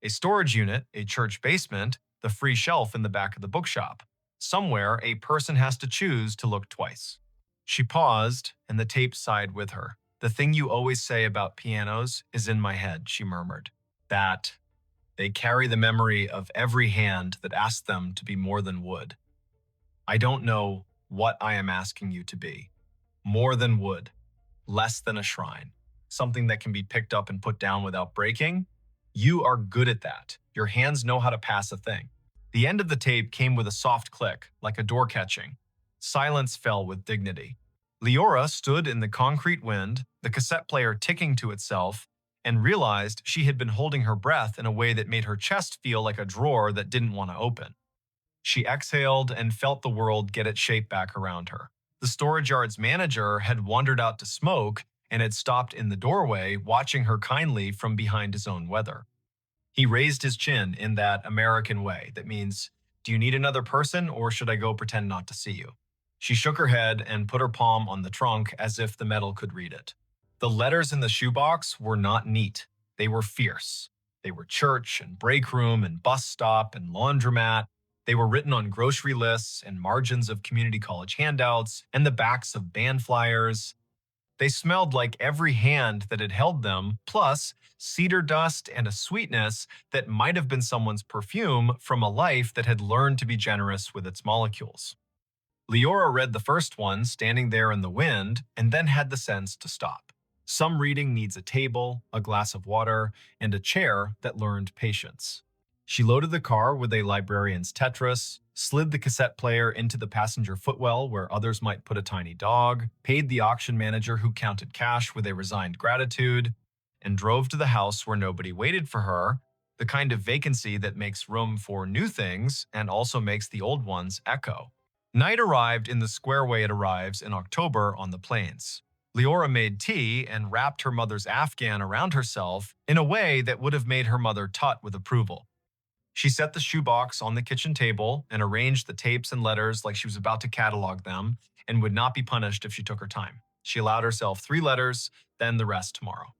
A storage unit, a church basement, the free shelf in the back of the bookshop. Somewhere a person has to choose to look twice. She paused, and the tape sighed with her. The thing you always say about pianos is in my head, she murmured. That they carry the memory of every hand that asked them to be more than wood. I don't know what I am asking you to be. More than wood. Less than a shrine. Something that can be picked up and put down without breaking. You are good at that. Your hands know how to pass a thing. The end of the tape came with a soft click, like a door catching. Silence fell with dignity. Leora stood in the concrete wind, the cassette player ticking to itself, and realized she had been holding her breath in a way that made her chest feel like a drawer that didn't want to open. She exhaled and felt the world get its shape back around her. The storage yard's manager had wandered out to smoke and had stopped in the doorway, watching her kindly from behind his own weather. He raised his chin in that American way that means, do you need another person or should I go pretend not to see you? She shook her head and put her palm on the trunk as if the metal could read it. The letters in the shoebox were not neat. They were fierce. They were church and break room and bus stop and laundromat. They were written on grocery lists and margins of community college handouts and the backs of band flyers. They smelled like every hand that had held them, plus cedar dust and a sweetness that might have been someone's perfume from a life that had learned to be generous with its molecules. Leora read the first one standing there in the wind and then had the sense to stop. Some reading needs a table, a glass of water, and a chair that learned patience. She loaded the car with a librarian's Tetris, slid the cassette player into the passenger footwell where others might put a tiny dog, paid the auction manager who counted cash with a resigned gratitude, and drove to the house where nobody waited for her, the kind of vacancy that makes room for new things and also makes the old ones echo. Night arrived in the square way it arrives in October on the plains. Leora made tea and wrapped her mother's Afghan around herself in a way that would have made her mother tut with approval. She set the shoebox on the kitchen table and arranged the tapes and letters like she was about to catalog them and would not be punished if she took her time. She allowed herself 3 letters, then the rest tomorrow.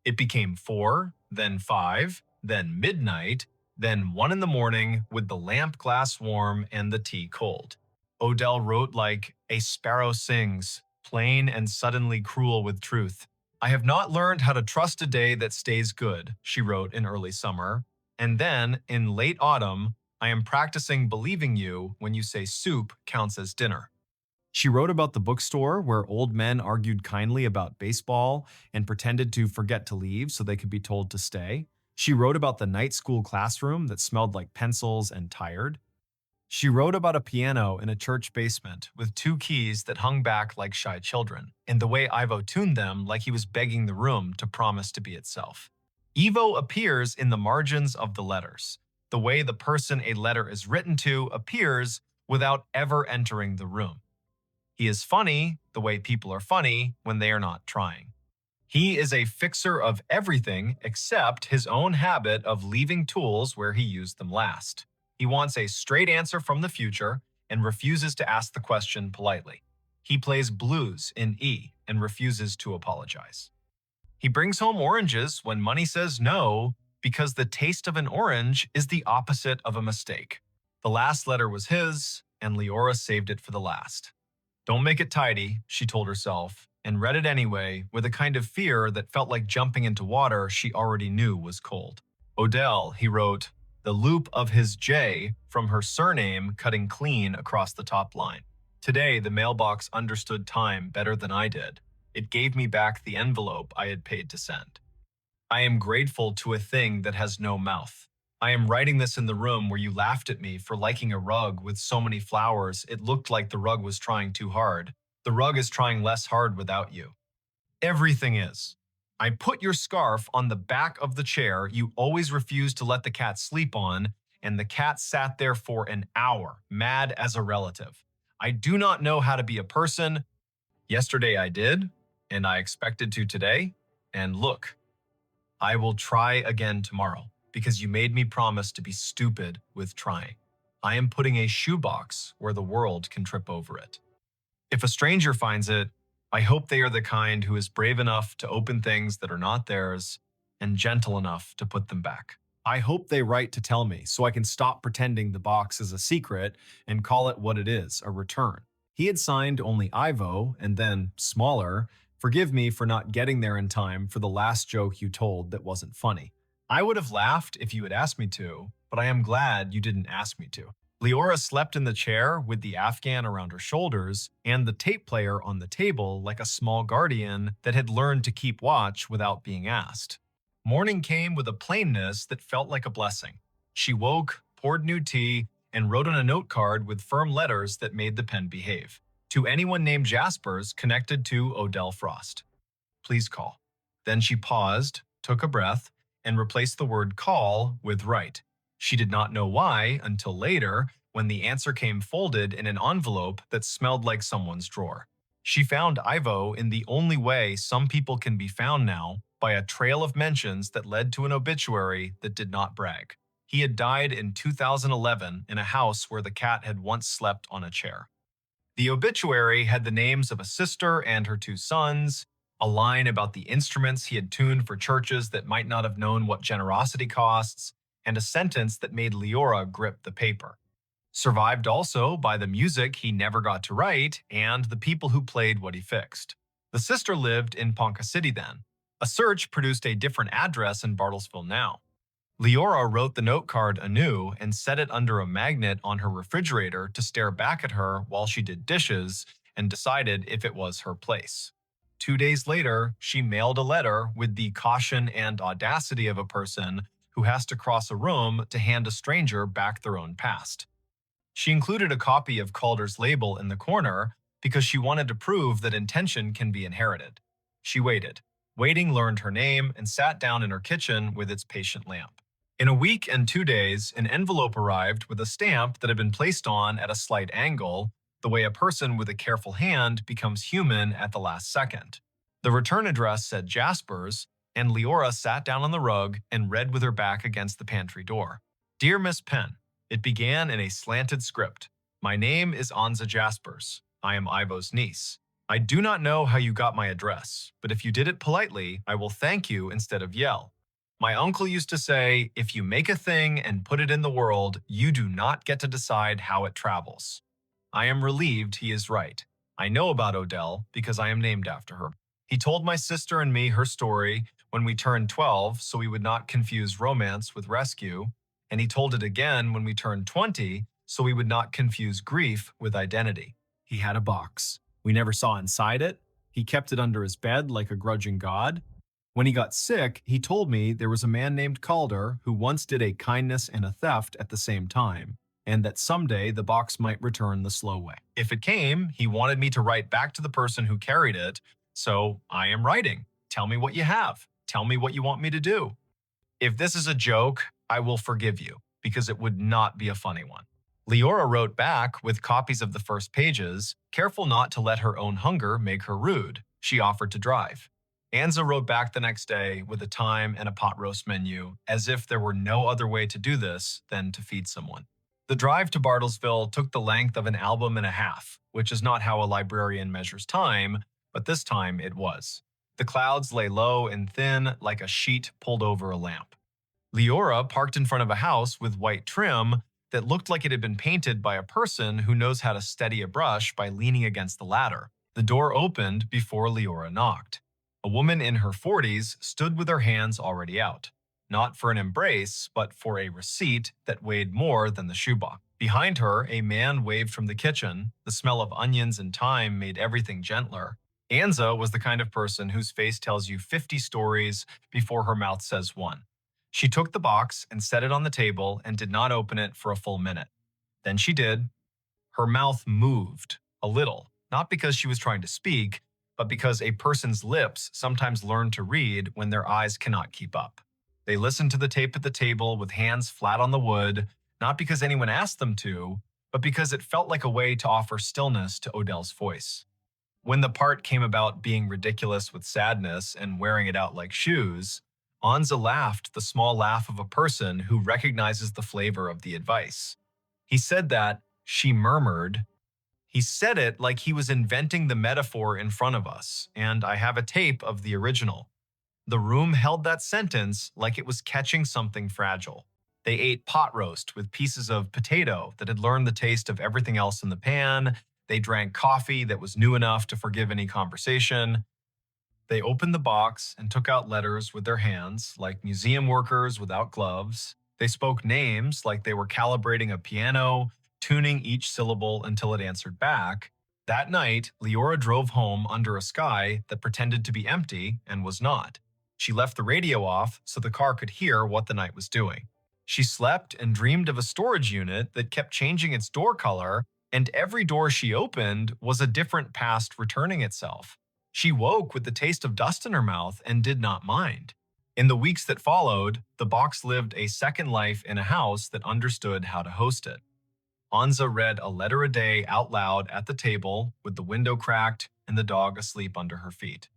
It became 4, then 5, then midnight, then 1 in the morning with the lamp glass warm and the tea cold. Odell wrote like a sparrow sings, plain and suddenly cruel with truth. I have not learned how to trust a day that stays good, she wrote in early summer. And then, in late autumn, I am practicing believing you when you say soup counts as dinner. She wrote about the bookstore where old men argued kindly about baseball and pretended to forget to leave so they could be told to stay. She wrote about the night school classroom that smelled like pencils and tired. She wrote about a piano in a church basement with 2 keys that hung back like shy children, and the way Ivo tuned them like he was begging the room to promise to be itself. Ivo appears in the margins of the letters, the way the person a letter is written to appears without ever entering the room. He is funny the way people are funny when they are not trying. He is a fixer of everything except his own habit of leaving tools where he used them last. He wants a straight answer from the future and refuses to ask the question politely. He plays blues in E and refuses to apologize. He brings home oranges when money says no because the taste of an orange is the opposite of a mistake. The last letter was his, and Leora saved it for the last. Don't make it tidy, she told herself, and read it anyway with a kind of fear that felt like jumping into water she already knew was cold. Odell, he wrote, the loop of his J from her surname cutting clean across the top line. Today, the mailbox understood time better than I did. It gave me back the envelope I had paid to send. I am grateful to a thing that has no mouth. I am writing this in the room where you laughed at me for liking a rug with so many flowers it looked like the rug was trying too hard. The rug is trying less hard without you. Everything is. I put your scarf on the back of the chair you always refused to let the cat sleep on, and the cat sat there for an hour, mad as a relative. I do not know how to be a person. Yesterday I did, and I expected to today, and look, I will try again tomorrow because you made me promise to be stupid with trying. I am putting a shoebox where the world can trip over it. If a stranger finds it, I hope they are the kind who is brave enough to open things that are not theirs and gentle enough to put them back. I hope they write to tell me so I can stop pretending the box is a secret and call it what it is, a return. He had signed only Ivo and then smaller. Forgive me for not getting there in time for the last joke you told that wasn't funny. I would have laughed if you had asked me to, but I am glad you didn't ask me to. Leora slept in the chair with the Afghan around her shoulders and the tape player on the table like a small guardian that had learned to keep watch without being asked. Morning came with a plainness that felt like a blessing. She woke, poured new tea, and wrote on a note card with firm letters that made the pen behave. To anyone named Jaspers connected to Odell Frost. Please call. Then she paused, took a breath, and replaced the word call with write. She did not know why until later, when the answer came folded in an envelope that smelled like someone's drawer. She found Ivo in the only way some people can be found now, by a trail of mentions that led to an obituary that did not brag. He had died in 2011 in a house where the cat had once slept on a chair. The obituary had the names of a sister and her 2 sons, a line about the instruments he had tuned for churches that might not have known what generosity costs, and a sentence that made Leora grip the paper. Survived also by the music he never got to write and the people who played what he fixed. The sister lived in Ponca City then. A search produced a different address in Bartlesville now. Leora wrote the note card anew and set it under a magnet on her refrigerator to stare back at her while she did dishes and decided if it was her place. 2 days later, she mailed a letter with the caution and audacity of a person who has to cross a room to hand a stranger back their own past. She included a copy of Calder's label in the corner because she wanted to prove that intention can be inherited. She waited. Waiting learned her name and sat down in her kitchen with its patient lamp. In a week and 2 days, an envelope arrived with a stamp that had been placed on at a slight angle, the way a person with a careful hand becomes human at the last second. The return address said Jaspers, and Leora sat down on the rug and read with her back against the pantry door. Dear Miss Penn, it began in a slanted script. My name is Anza Jaspers. I am Ivo's niece. I do not know how you got my address, but if you did it politely, I will thank you instead of yell. My uncle used to say, if you make a thing and put it in the world, you do not get to decide how it travels. I am relieved he is right. I know about Odell because I am named after her. He told my sister and me her story when we turned 12 so we would not confuse romance with rescue, and he told it again when we turned 20 so we would not confuse grief with identity. He had a box. We never saw inside it. He kept it under his bed like a grudging god. When he got sick, he told me there was a man named Calder who once did a kindness and a theft at the same time, and that someday the box might return the slow way. If it came, he wanted me to write back to the person who carried it, so I am writing. Tell me what you have. Tell me what you want me to do. If this is a joke, I will forgive you, because it would not be a funny one. Leora wrote back with copies of the first pages, careful not to let her own hunger make her rude. She offered to drive. Anza wrote back the next day with a time and a pot roast menu, as if there were no other way to do this than to feed someone. The drive to Bartlesville took the length of an album and a half, which is not how a librarian measures time, but this time it was. The clouds lay low and thin like a sheet pulled over a lamp. Leora parked in front of a house with white trim that looked like it had been painted by a person who knows how to steady a brush by leaning against the ladder. The door opened before Leora knocked. A woman in her 40s stood with her hands already out. not for an embrace, but for a receipt that weighed more than the shoebox. Behind her, a man waved from the kitchen. The smell of onions and thyme made everything gentler. Anza was the kind of person whose face tells you 50 stories before her mouth says one. She took the box and set it on the table and did not open it for a full minute. Then she did. Her mouth moved a little, not because she was trying to speak, but because a person's lips sometimes learn to read when their eyes cannot keep up. They listened to the tape at the table with hands flat on the wood, not because anyone asked them to, but because it felt like a way to offer stillness to Odell's voice. When the part came about being ridiculous with sadness and wearing it out like shoes, Anza laughed the small laugh of a person who recognizes the flavor of the advice. He said that, she murmured. He said it like he was inventing the metaphor in front of us, and I have a tape of the original. The room held that sentence like it was catching something fragile. They ate pot roast with pieces of potato that had learned the taste of everything else in the pan. They drank coffee that was new enough to forgive any conversation. They opened the box and took out letters with their hands, like museum workers without gloves. They spoke names like they were calibrating a piano, tuning each syllable until it answered back. That night, Leora drove home under a sky that pretended to be empty and was not. She left the radio off so the car could hear what the night was doing. She slept and dreamed of a storage unit that kept changing its door color, and every door she opened was a different past returning itself. She woke with the taste of dust in her mouth and did not mind. In the weeks that followed, the box lived a second life in a house that understood how to host it. Anza read a letter a day out loud at the table with the window cracked and the dog asleep under her feet.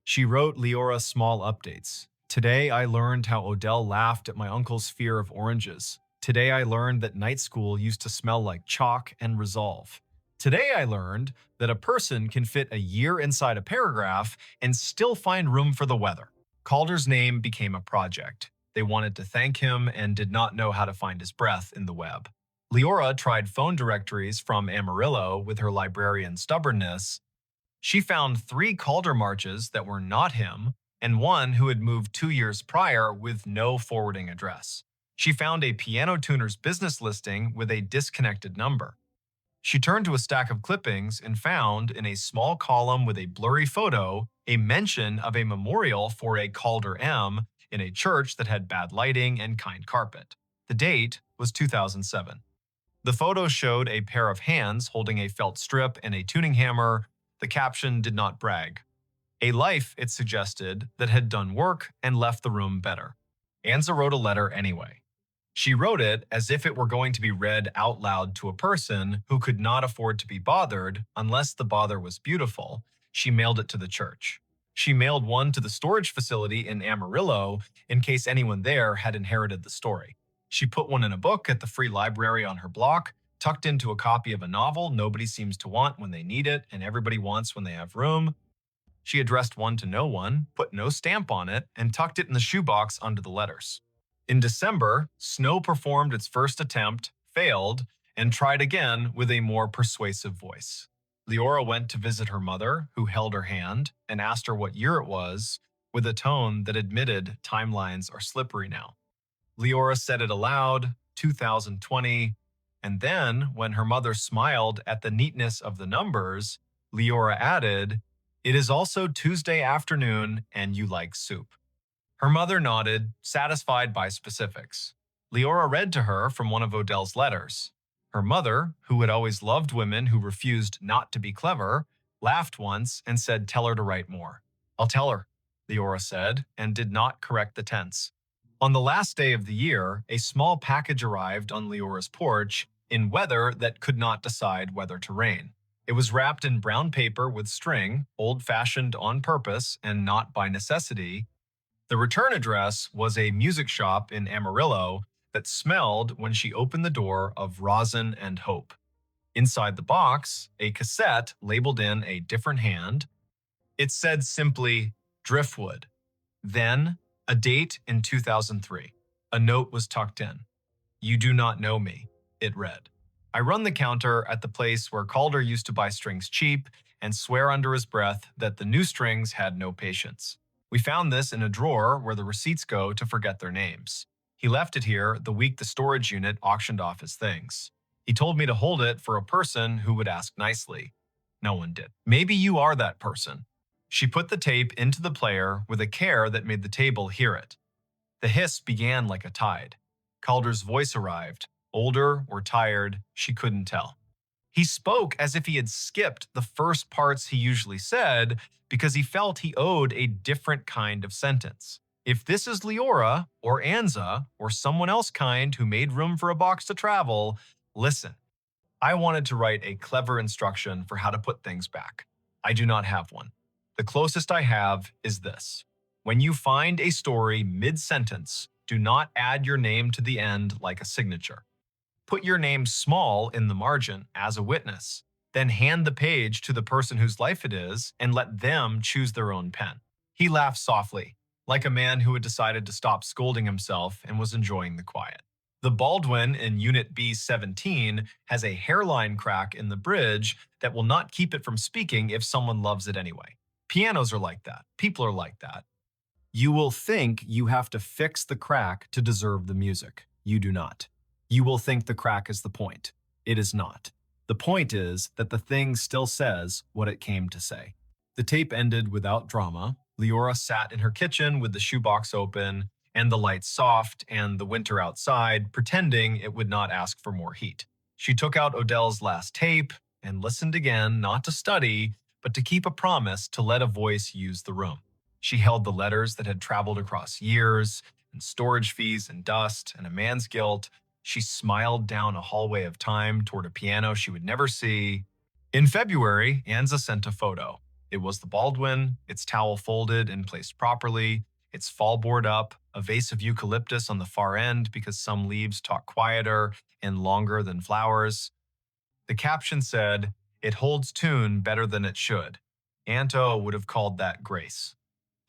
She wrote Leora small updates. Today I learned how Odell laughed at my uncle's fear of oranges. Today I learned that night school used to smell like chalk and resolve. Today I learned that a person can fit a year inside a paragraph and still find room for the weather. Calder's name became a project. They wanted to thank him and did not know how to find his breath in the web. Leora tried phone directories from Amarillo with her librarian stubbornness. She found 3 Calder marches that were not him and one who had moved 2 years prior with no forwarding address. She found a piano tuner's business listing with a disconnected number. She turned to a stack of clippings and found, in a small column with a blurry photo, a mention of a memorial for a Calder M in a church that had bad lighting and kind carpet. The date was 2007. The photo showed a pair of hands holding a felt strip and a tuning hammer. The caption did not brag. A life, it suggested, that had done work and left the room better. Anza wrote a letter anyway. She wrote it as if it were going to be read out loud to a person who could not afford to be bothered unless the bother was beautiful. She mailed it to the church. She mailed one to the storage facility in Amarillo in case anyone there had inherited the story. She put one in a book at the free library on her block, tucked into a copy of a novel nobody seems to want when they need it and everybody wants when they have room. She addressed one to no one, put no stamp on it, and tucked it in the shoebox under the letters. In December, Snow performed its first attempt, failed, and tried again with a more persuasive voice. Leora went to visit her mother, who held her hand, and asked her what year it was, with a tone that admitted timelines are slippery now. Leora said it aloud, 2020, and then, when her mother smiled at the neatness of the numbers, Leora added, "It is also Tuesday afternoon and you like soup." Her mother nodded, satisfied by specifics. Leora read to her from one of Odell's letters. Her mother, who had always loved women who refused not to be clever, laughed once and said, "Tell her to write more." "I'll tell her," Leora said, and did not correct the tense. On the last day of the year, a small package arrived on Leora's porch in weather that could not decide whether to rain. It was wrapped in brown paper with string, old-fashioned on purpose and not by necessity. The return address was a music shop in Amarillo that smelled, when she opened the door, of rosin and hope. Inside the box, a cassette labeled in a different hand. It said simply, Driftwood. Then, a date in 2003. A note was tucked in. "You do not know me," it read. "I run the counter at the place where Calder used to buy strings cheap and swear under his breath that the new strings had no patience. We found this in a drawer where the receipts go to forget their names. He left it here the week the storage unit auctioned off his things. He told me to hold it for a person who would ask nicely. No one did. Maybe you are that person. She put the tape into the player with a care that made the table hear it. The hiss began like a tide. Calder's voice arrived. Older or tired, she couldn't tell. He spoke as if he had skipped the first parts he usually said because he felt he owed a different kind of sentence. If this is Leora or Anza or someone else kind who made room for a box to travel, listen. I wanted to write a clever instruction for how to put things back. I do not have one. The closest I have is this. When you find a story mid-sentence, do not add your name to the end like a signature. Put your name small in the margin as a witness, then hand the page to the person whose life it is and let them choose their own pen. He laughed softly, like a man who had decided to stop scolding himself and was enjoying the quiet. The Baldwin in Unit B17 has a hairline crack in the bridge that will not keep it from speaking if someone loves it anyway. Pianos are like that. People are like that. You will think you have to fix the crack to deserve the music. You do not. You will think the crack is the point. It is not. The point is that the thing still says what it came to say. The tape ended without drama. Leora sat in her kitchen with the shoebox open and the lights soft and the winter outside, pretending it would not ask for more heat. She took out Odell's last tape and listened again, not to study, but to keep a promise to let a voice use the room. She held the letters that had traveled across years, and storage fees and dust and a man's guilt. She smiled down a hallway of time toward a piano she would never see. In February, Anza sent a photo. It was the Baldwin, its towel folded and placed properly, its fallboard up, a vase of eucalyptus on the far end because some leaves talk quieter and longer than flowers. The caption said, "It holds tune better than it should." Anto would have called that grace.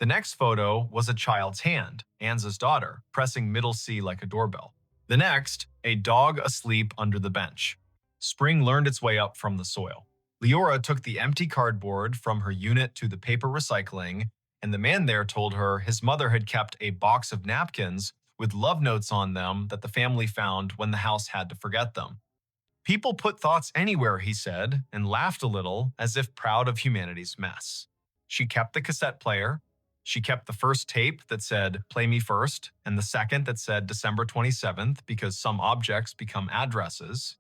The next photo was a child's hand, Anza's daughter, pressing middle C like a doorbell. The next, a dog asleep under the bench. Spring learned its way up from the soil. Leora took the empty cardboard from her unit to the paper recycling, and the man there told her his mother had kept a box of napkins with love notes on them that the family found when the house had to forget them. People put thoughts anywhere, he said, and laughed a little as if proud of humanity's mess. She kept the cassette player. She kept the first tape that said, "Play me first," and the second that said December 27th because some objects become addresses.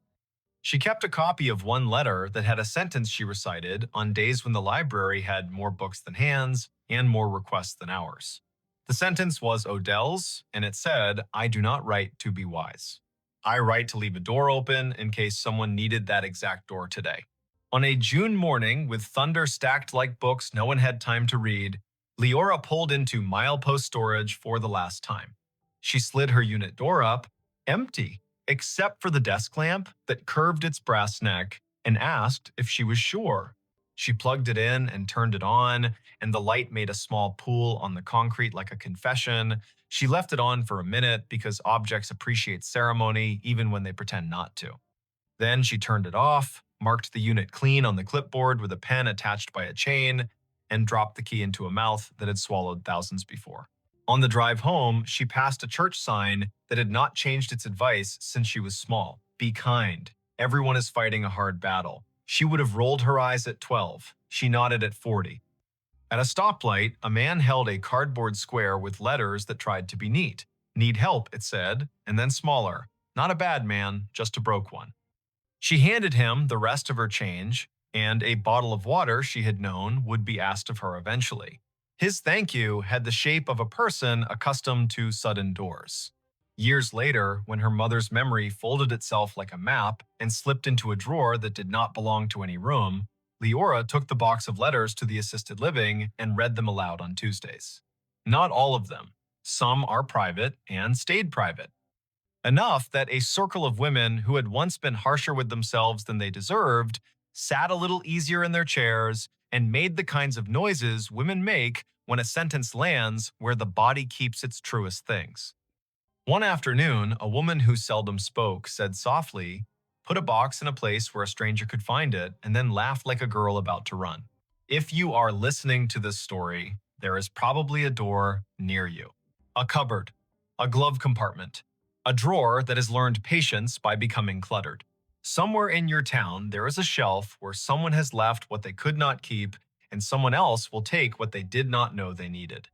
She kept a copy of one letter that had a sentence she recited on days when the library had more books than hands and more requests than hours. The sentence was Odell's, and it said, "I do not write to be wise. I write to leave a door open in case someone needed that exact door today." On a June morning with thunder stacked like books no one had time to read, Leora pulled into milepost storage for the last time. She slid her unit door up, empty, except for the desk lamp that curved its brass neck, and asked if she was sure. She plugged it in and turned it on, and the light made a small pool on the concrete like a confession. She left it on for a minute because objects appreciate ceremony even when they pretend not to. Then she turned it off, marked the unit clean on the clipboard with a pen attached by a chain, and dropped the key into a mouth that had swallowed thousands before. On the drive home, she passed a church sign that had not changed its advice since she was small. Be kind. Everyone is fighting a hard battle. She would have rolled her eyes at 12. She nodded at 40. At a stoplight, a man held a cardboard square with letters that tried to be neat. Need help, it said, and then smaller. Not a bad man, just a broke one. She handed him the rest of her change, and a bottle of water she had known would be asked of her eventually. His thank you had the shape of a person accustomed to sudden doors. Years later, when her mother's memory folded itself like a map and slipped into a drawer that did not belong to any room, Leora took the box of letters to the assisted living and read them aloud on Tuesdays. Not all of them. Some are private and stayed private. Enough that a circle of women who had once been harsher with themselves than they deserved sat a little easier in their chairs and made the kinds of noises women make when a sentence lands where the body keeps its truest things. One afternoon, a woman who seldom spoke said softly, "Put a box in a place where a stranger could find it," and then laughed like a girl about to run. If you are listening to this story, there is probably a door near you. A cupboard, a glove compartment, a drawer that has learned patience by becoming cluttered. Somewhere in your town, there is a shelf where someone has left what they could not keep, and someone else will take what they did not know they needed.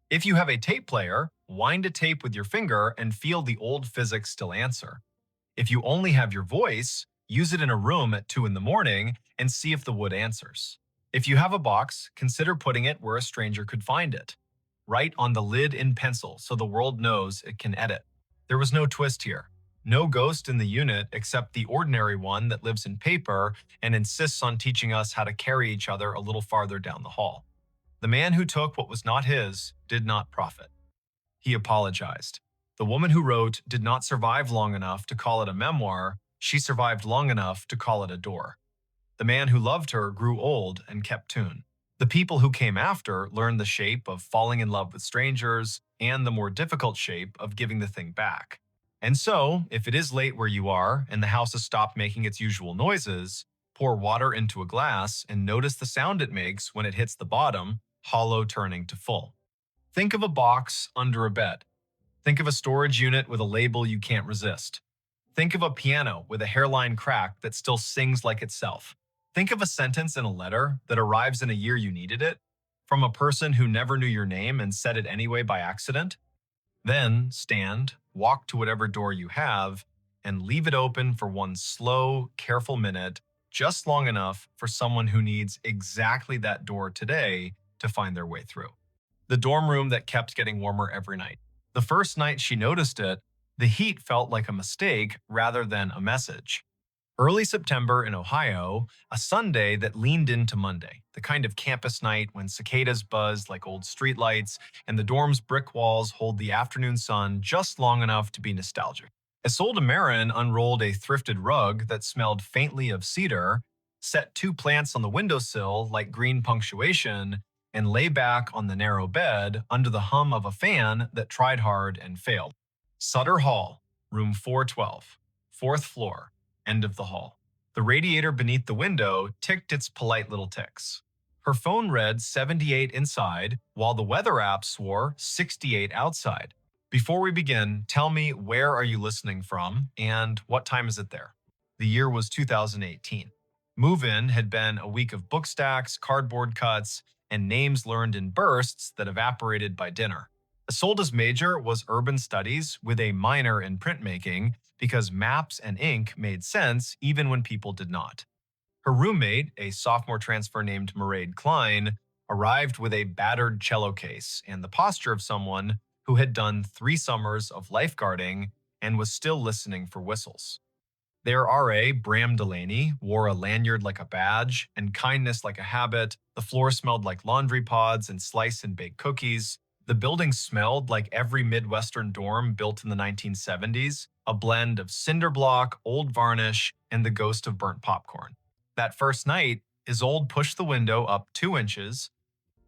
If you have a tape player, wind a tape with your finger and feel the old physics still answer. If you only have your voice, use it in a room at 2 in the morning and see if the wood answers. If you have a box, consider putting it where a stranger could find it. Write on the lid in pencil so the world knows it can edit. There was no twist here. No ghost in the unit except the ordinary one that lives in paper and insists on teaching us how to carry each other a little farther down the hall. The man who took what was not his did not profit. He apologized. The woman who wrote did not survive long enough to call it a memoir, she survived long enough to call it a door. The man who loved her grew old and kept tune. The people who came after learned the shape of falling in love with strangers and the more difficult shape of giving the thing back. And so, if it is late where you are and the house has stopped making its usual noises, pour water into a glass and notice the sound it makes when it hits the bottom, hollow turning to full. Think of a box under a bed. Think of a storage unit with a label you can't resist. Think of a piano with a hairline crack that still sings like itself. Think of a sentence in a letter that arrives in a year you needed it, from a person who never knew your name and said it anyway by accident. Then stand, walk to whatever door you have, and leave it open for one slow, careful minute, just long enough for someone who needs exactly that door today to find their way through. The dorm room that kept getting warmer every night. The first night she noticed it, the heat felt like a mistake rather than a message. Early September in Ohio, a Sunday that leaned into Monday, the kind of campus night when cicadas buzz like old streetlights and the dorm's brick walls hold the afternoon sun just long enough to be nostalgic. Isolde Marin unrolled a thrifted rug that smelled faintly of cedar, set 2 plants on the windowsill like green punctuation, and lay back on the narrow bed under the hum of a fan that tried hard and failed. Sutter Hall, room 412, 4th floor, end of the hall. The radiator beneath the window ticked its polite little ticks. Her phone read 78 inside, while the weather app swore 68 outside. Before we begin, tell me, where are you listening from and what time is it there? The year was 2018. Move-in had been a week of book stacks, cardboard cuts, and names learned in bursts that evaporated by dinner. Isolde's major was urban studies with a minor in printmaking because maps and ink made sense even when people did not. Her roommate, a sophomore transfer named Mairead Klein, arrived with a battered cello case and the posture of someone who had done 3 summers of lifeguarding and was still listening for whistles. Their RA, Bram Delaney, wore a lanyard like a badge and kindness like a habit. The floor smelled like laundry pods and slice and bake cookies. The building smelled like every Midwestern dorm built in the 1970s, a blend of cinder block, old varnish, and the ghost of burnt popcorn. That first night, Isolde pushed the window up 2 inches.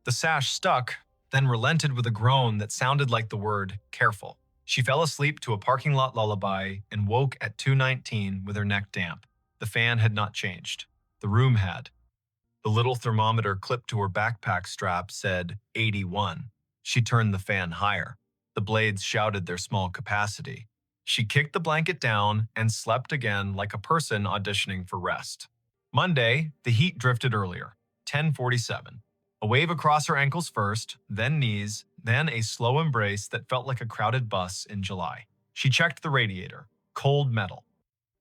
The sash stuck, then relented with a groan that sounded like the word careful. She fell asleep to a parking lot lullaby and woke at 2:19 with her neck damp. The fan had not changed. The room had. The little thermometer clipped to her backpack strap said 81. She turned the fan higher. The blades shouted their small capacity. She kicked the blanket down and slept again like a person auditioning for rest. Monday, the heat drifted earlier, 10:47. A wave across her ankles first, then knees, then a slow embrace that felt like a crowded bus in July. She checked the radiator. Cold metal.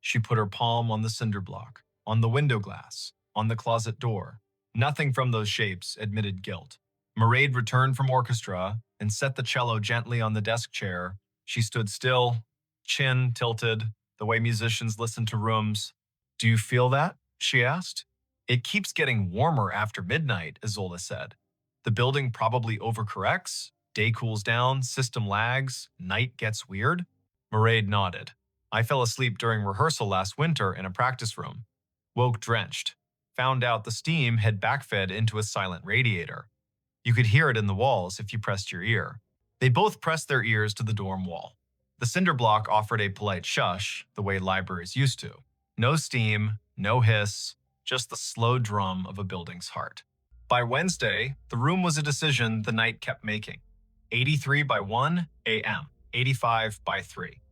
She put her palm on the cinder block, on the window glass, on the closet door. Nothing from those shapes admitted guilt. Mairead returned from orchestra and set the cello gently on the desk chair. She stood still, chin tilted, the way musicians listen to rooms. "Do you feel that?" she asked. "It keeps getting warmer after midnight," Isolde said. "The building probably overcorrects, day cools down, system lags, night gets weird." Mairead nodded. "I fell asleep during rehearsal last winter in a practice room. Woke drenched. Found out the steam had backfed into a silent radiator. You could hear it in the walls if you pressed your ear." They both pressed their ears to the dorm wall. The cinder block offered a polite shush, the way libraries used to. No steam, no hiss, just the slow drum of a building's heart. By Wednesday, the room was a decision the night kept making. 83 by 1 a.m., 85 by 3.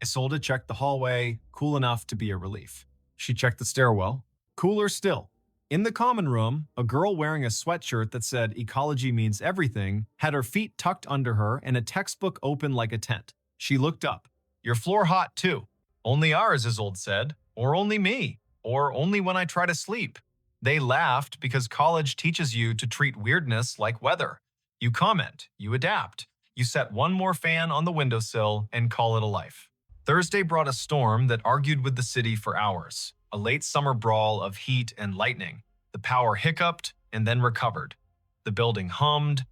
Isolde checked the hallway, cool enough to be a relief. She checked the stairwell, cooler still. In the common room, a girl wearing a sweatshirt that said ecology means everything had her feet tucked under her and a textbook open like a tent. She looked up. Your floor hot too. Only ours, Isolde said. Or only me. Or only when I try to sleep. They laughed because college teaches you to treat weirdness like weather. You comment, you adapt, you set one more fan on the windowsill and call it a life. Thursday brought a storm that argued with the city for hours. A late summer brawl of heat and lightning. The power hiccuped and then recovered. The building hummed.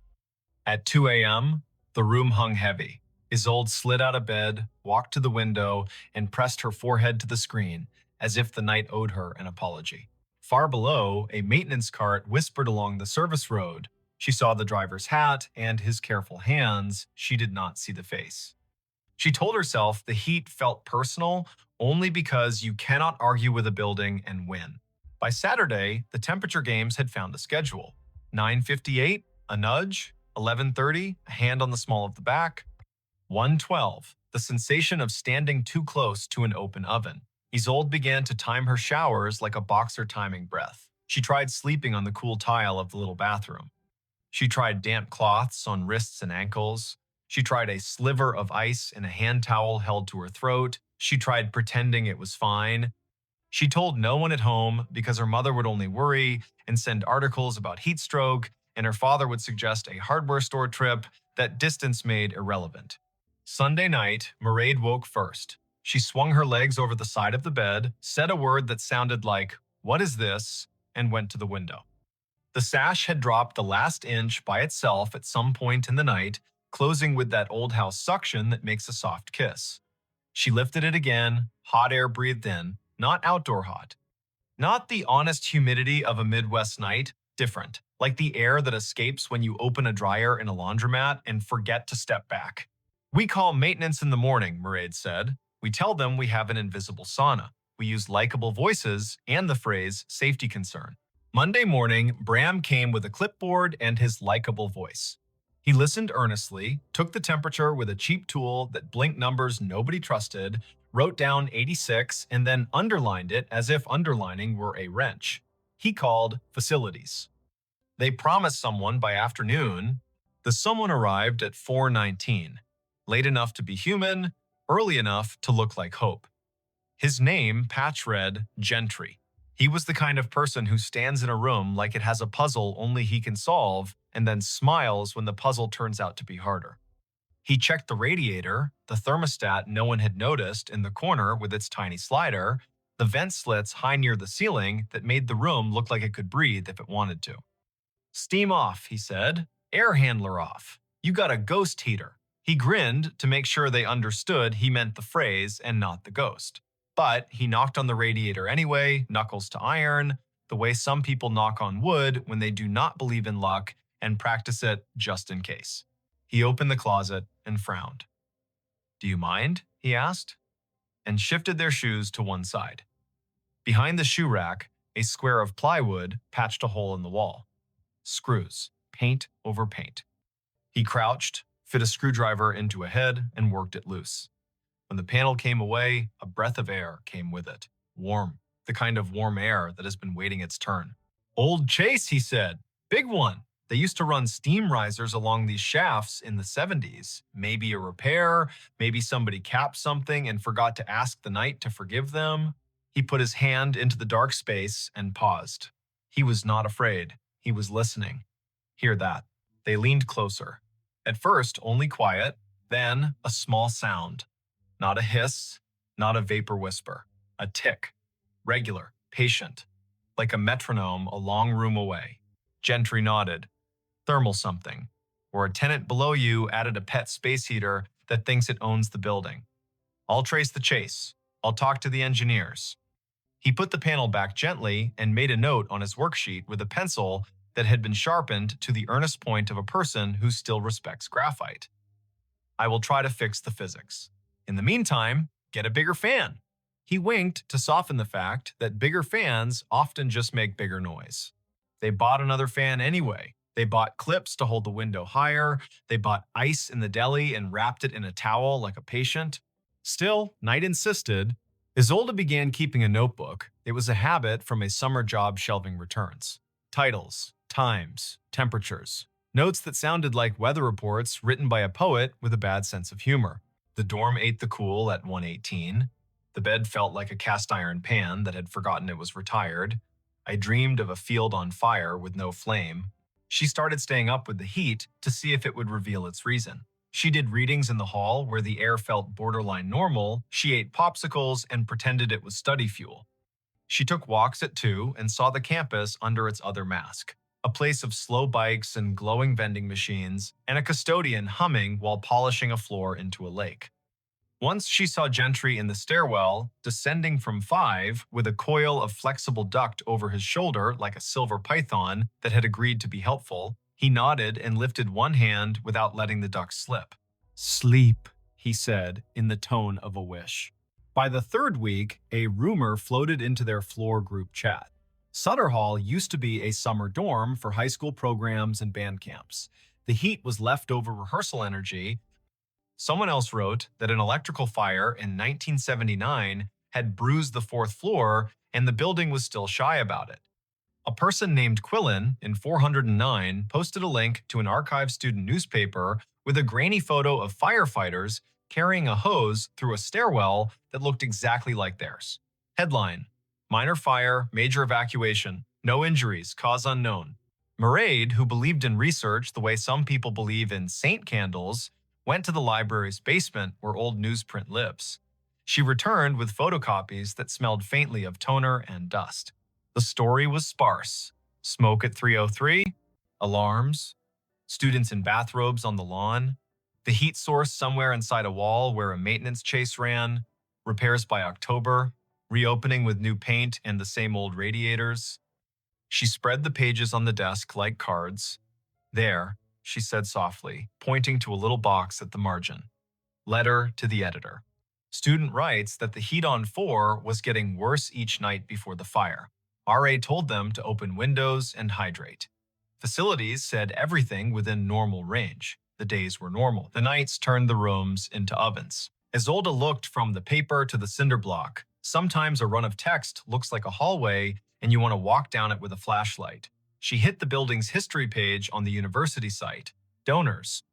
At 2 a.m., the room hung heavy. Isolde slid out of bed, walked to the window, and pressed her forehead to the screen, as if the night owed her an apology. Far below, a maintenance cart whispered along the service road. She saw the driver's hat and his careful hands. She did not see the face. She told herself the heat felt personal only because you cannot argue with a building and win. By Saturday, the temperature games had found a schedule. 9:58, a nudge. 11:30, a hand on the small of the back. 1:12, the sensation of standing too close to an open oven. Isolde began to time her showers like a boxer timing breath. She tried sleeping on the cool tile of the little bathroom. She tried damp cloths on wrists and ankles. She tried a sliver of ice in a hand towel held to her throat. She tried pretending it was fine. She told no one at home because her mother would only worry and send articles about heat stroke, and her father would suggest a hardware store trip that distance made irrelevant. Sunday night, Mairead woke first. She swung her legs over the side of the bed, said a word that sounded like, "What is this?" and went to the window. The sash had dropped the last inch by itself at some point in the night, closing with that old house suction that makes a soft kiss. She lifted it again, hot air breathed in, not outdoor hot. Not the honest humidity of a Midwest night, different, like the air that escapes when you open a dryer in a laundromat and forget to step back. We call maintenance in the morning, Mairead said. We tell them we have an invisible sauna. We use likable voices and the phrase safety concern. Monday morning, Bram came with a clipboard and his likable voice. He listened earnestly, took the temperature with a cheap tool that blinked numbers nobody trusted, wrote down 86, and then underlined it as if underlining were a wrench. He called facilities. They promised someone by afternoon. The someone arrived at 4:19, late enough to be human, early enough to look like hope. His name, patch read, Gentry. He was the kind of person who stands in a room like it has a puzzle only he can solve and then smiles when the puzzle turns out to be harder. He checked the radiator, the thermostat no one had noticed in the corner with its tiny slider, the vent slits high near the ceiling that made the room look like it could breathe if it wanted to. Steam off, he said. Air handler off. You got a ghost heater. He grinned to make sure they understood he meant the phrase and not the ghost. But he knocked on the radiator anyway, knuckles to iron, the way some people knock on wood when they do not believe in luck and practice it just in case. He opened the closet and frowned. Do you mind? He asked, and shifted their shoes to one side. Behind the shoe rack, a square of plywood patched a hole in the wall. Screws, paint over paint. He crouched, fit a screwdriver into a head, and worked it loose. When the panel came away, a breath of air came with it. Warm, the kind of warm air that has been waiting its turn. Old Chase, he said. Big one. They used to run steam risers along these shafts in the 70s. Maybe a repair, maybe somebody capped something and forgot to ask the night to forgive them. He put his hand into the dark space and paused. He was not afraid. He was listening. Hear that. They leaned closer. At first, only quiet, then a small sound. Not a hiss, not a vapor whisper. A tick. Regular, patient. Like a metronome a long room away. Gentry nodded. Thermal something. Or a tenant below you added a pet space heater that thinks it owns the building. I'll trace the chase. I'll talk to the engineers. He put the panel back gently and made a note on his worksheet with a pencil that had been sharpened to the earnest point of a person who still respects graphite. I will try to fix the physics. In the meantime, get a bigger fan. He winked to soften the fact that bigger fans often just make bigger noise. They bought another fan anyway. They bought clips to hold the window higher. They bought ice in the deli and wrapped it in a towel like a patient. Still, Knight insisted. Isolde began keeping a notebook. It was a habit from a summer job shelving returns. Titles, times, temperatures. Notes that sounded like weather reports written by a poet with a bad sense of humor. The dorm ate the cool at 118. The bed felt like a cast iron pan that had forgotten it was retired. I dreamed of a field on fire with no flame. She started staying up with the heat to see if it would reveal its reason. She did readings in the hall where the air felt borderline normal. She ate popsicles and pretended it was study fuel. She took walks at 2 and saw the campus under its other mask. A place of slow bikes and glowing vending machines, and a custodian humming while polishing a floor into a lake. Once she saw Gentry in the stairwell, descending from 5 with a coil of flexible duct over his shoulder like a silver python that had agreed to be helpful. He nodded and lifted one hand without letting the duct slip. "Sleep," he said in the tone of a wish. By the 3rd week, a rumor floated into their floor group chat. Sutter Hall used to be a summer dorm for high school programs and band camps. The heat was leftover rehearsal energy. Someone else wrote that an electrical fire in 1979 had bruised the 4th floor and the building was still shy about it. A person named Quillen in 409 posted a link to an archive student newspaper with a grainy photo of firefighters carrying a hose through a stairwell that looked exactly like theirs. Headline: Minor fire, major evacuation, no injuries, cause unknown. Mairead, who believed in research the way some people believe in saint candles, went to the library's basement where old newsprint lives. She returned with photocopies that smelled faintly of toner and dust. The story was sparse. Smoke at 3:03, alarms, students in bathrobes on the lawn, the heat source somewhere inside a wall where a maintenance chase ran, repairs by October, reopening with new paint and the same old radiators. She spread the pages on the desk like cards. "There," she said softly, pointing to a little box at the margin. "Letter to the editor. Student writes that the heat on 4 was getting worse each night before the fire. RA told them to open windows and hydrate. Facilities said everything within normal range. The days were normal. The nights turned the rooms into ovens." Isolde looked from the paper to the cinder block. Sometimes a run of text looks like a hallway and you want to walk down it with a flashlight. She hit the building's history page on the university site. Donors.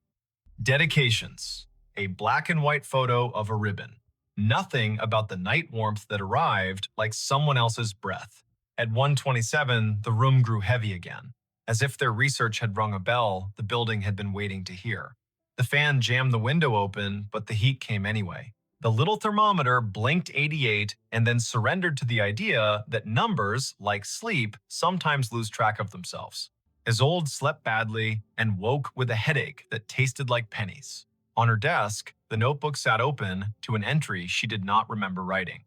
Dedications. A black and white photo of a ribbon. Nothing about the night warmth that arrived like someone else's breath. At 1:27, the room grew heavy again. As if their research had rung a bell the building had been waiting to hear. The fan jammed the window open, but the heat came anyway. The little thermometer blinked 88 and then surrendered to the idea that numbers, like sleep, sometimes lose track of themselves. Isolde slept badly and woke with a headache that tasted like pennies. On her desk, the notebook sat open to an entry she did not remember writing.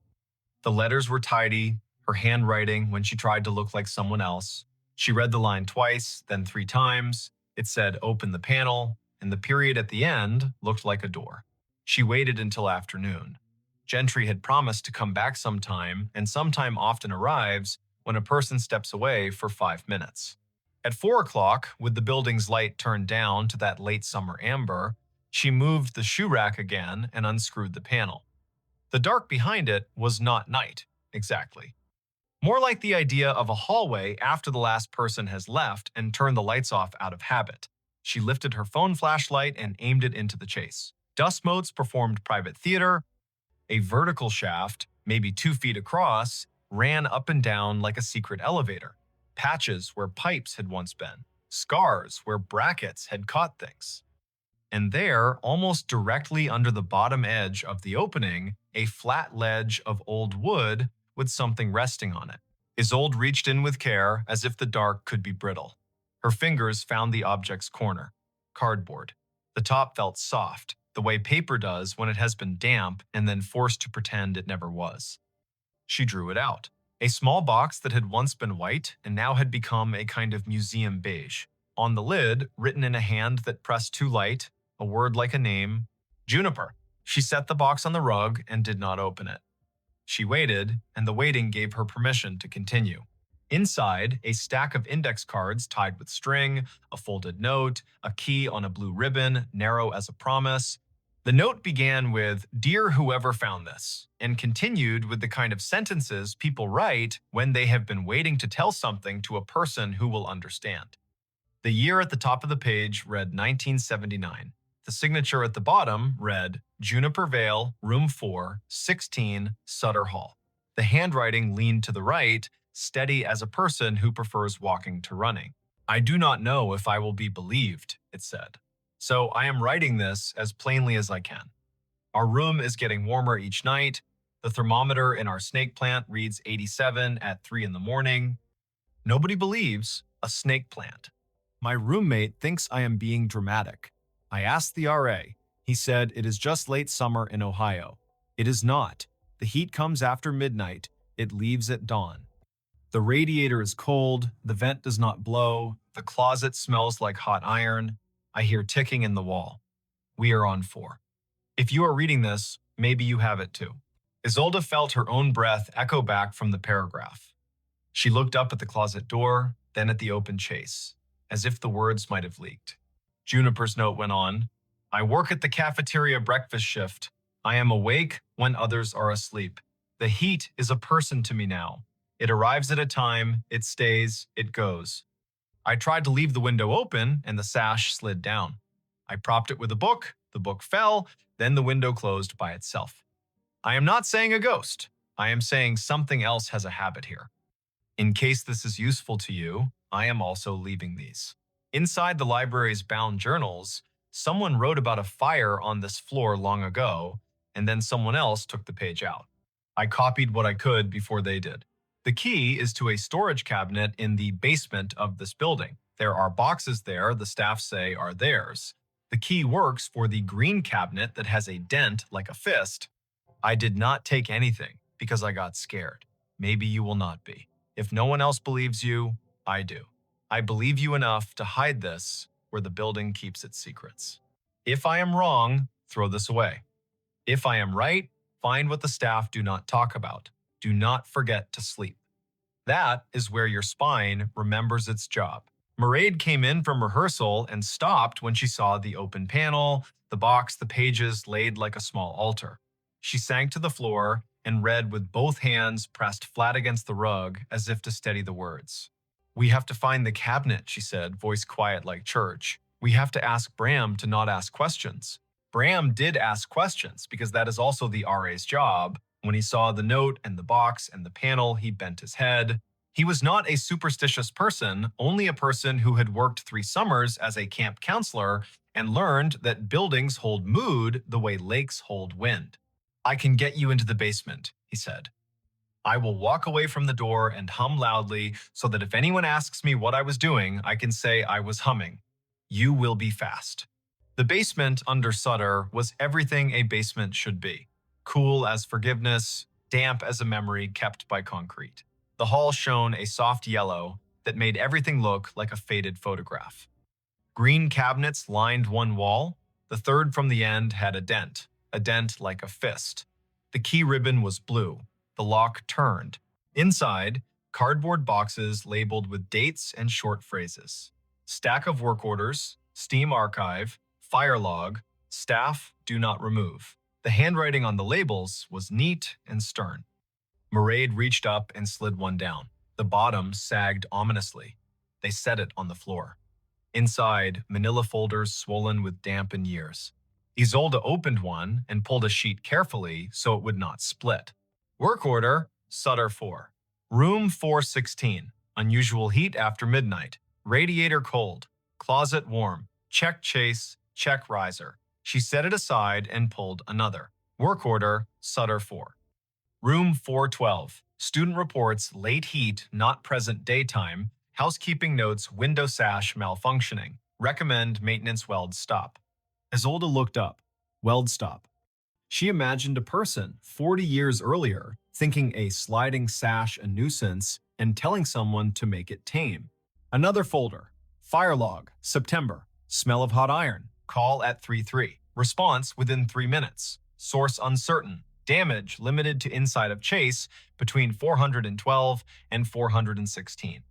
The letters were tidy, her handwriting when she tried to look like someone else. She read the line twice, then 3 times. It said, "Open the panel," and the period at the end looked like a door. She waited until afternoon. Gentry had promised to come back sometime, and sometime often arrives when a person steps away for 5 minutes. At 4 o'clock, with the building's light turned down to that late summer amber, she moved the shoe rack again and unscrewed the panel. The dark behind it was not night, exactly. More like the idea of a hallway after the last person has left and turned the lights off out of habit. She lifted her phone flashlight and aimed it into the chase. Dust motes performed private theater. A vertical shaft, maybe 2 feet across, ran up and down like a secret elevator. Patches where pipes had once been. Scars where brackets had caught things. And there, almost directly under the bottom edge of the opening, a flat ledge of old wood with something resting on it. Isolde reached in with care as if the dark could be brittle. Her fingers found the object's corner. Cardboard. The top felt soft, the way paper does when it has been damp and then forced to pretend it never was. She drew it out. A small box that had once been white and now had become a kind of museum beige. On the lid, written in a hand that pressed too light, a word like a name, Juniper. She set the box on the rug and did not open it. She waited, and the waiting gave her permission to continue. Inside, a stack of index cards tied with string, a folded note, a key on a blue ribbon, narrow as a promise. The note began with, "Dear whoever found this," and continued with the kind of sentences people write when they have been waiting to tell something to a person who will understand. The year at the top of the page read 1979. The signature at the bottom read, "Juniper Vale, Room 4, 16, Sutter Hall." The handwriting leaned to the right, steady as a person who prefers walking to running. "I do not know if I will be believed," it said. "So I am writing this as plainly as I can. Our room is getting warmer each night. The thermometer in our snake plant reads 87 at 3 in the morning. Nobody believes a snake plant. My roommate thinks I am being dramatic. I asked the RA. He said it is just late summer in Ohio. It is not. The heat comes after midnight. It leaves at dawn. The radiator is cold. The vent does not blow. The closet smells like hot iron. I hear ticking in the wall. We are on 4. If you are reading this, maybe you have it too." Isolde felt her own breath echo back from the paragraph. She looked up at the closet door, then at the open chase, as if the words might have leaked. Juniper's note went on, "I work at the cafeteria breakfast shift. I am awake when others are asleep. The heat is a person to me now. It arrives at a time, it stays, it goes. I tried to leave the window open and the sash slid down. I propped it with a book, the book fell, then the window closed by itself. I am not saying a ghost. I am saying something else has a habit here. In case this is useful to you, I am also leaving these." Inside the library's bound journals, someone wrote about a fire on this floor long ago, and then someone else took the page out. I copied what I could before they did. The key is to a storage cabinet in the basement of this building. There are boxes there the staff say are theirs. The key works for the green cabinet that has a dent like a fist. I did not take anything because I got scared. Maybe you will not be. If no one else believes you, I do. I believe you enough to hide this where the building keeps its secrets. If I am wrong, throw this away. If I am right, find what the staff do not talk about. Do not forget to sleep. That is where your spine remembers its job. Mairead came in from rehearsal and stopped when she saw the open panel, the box, the pages laid like a small altar. She sank to the floor and read with both hands pressed flat against the rug as if to steady the words. "We have to find the cabinet," she said, voice quiet like church. "We have to ask Bram to not ask questions." Bram did ask questions because that is also the RA's job. When he saw the note and the box and the panel, he bent his head. He was not a superstitious person, only a person who had worked 3 summers as a camp counselor and learned that buildings hold mood the way lakes hold wind. "I can get you into the basement," he said. "I will walk away from the door and hum loudly so that if anyone asks me what I was doing, I can say I was humming. You will be fast." The basement under Sutter was everything a basement should be. Cool as forgiveness, damp as a memory kept by concrete. The hall shone a soft yellow that made everything look like a faded photograph. Green cabinets lined one wall. The third from the end had a dent like a fist. The key ribbon was blue. The lock turned. Inside, cardboard boxes labeled with dates and short phrases. Stack of work orders, Steam archive, fire log, staff do not remove. The handwriting on the labels was neat and stern. Mairead reached up and slid one down. The bottom sagged ominously. They set it on the floor. Inside, manila folders swollen with damp and years. Isolde opened one and pulled a sheet carefully so it would not split. Work order, Sutter 4. Room 416. Unusual heat after midnight. Radiator cold. Closet warm. Check chase, check riser. She set it aside and pulled another. Work order, Sutter 4. Room 412. Student reports late heat, not present daytime. Housekeeping notes window sash malfunctioning. Recommend maintenance weld stop. Isolde looked up. Weld stop. She imagined a person 40 years earlier thinking a sliding sash a nuisance and telling someone to make it tame. Another folder. Fire log, September. Smell of hot iron. Call at 3:03. Response within 3 minutes. Source uncertain. Damage limited to inside of chase between 412 and 416.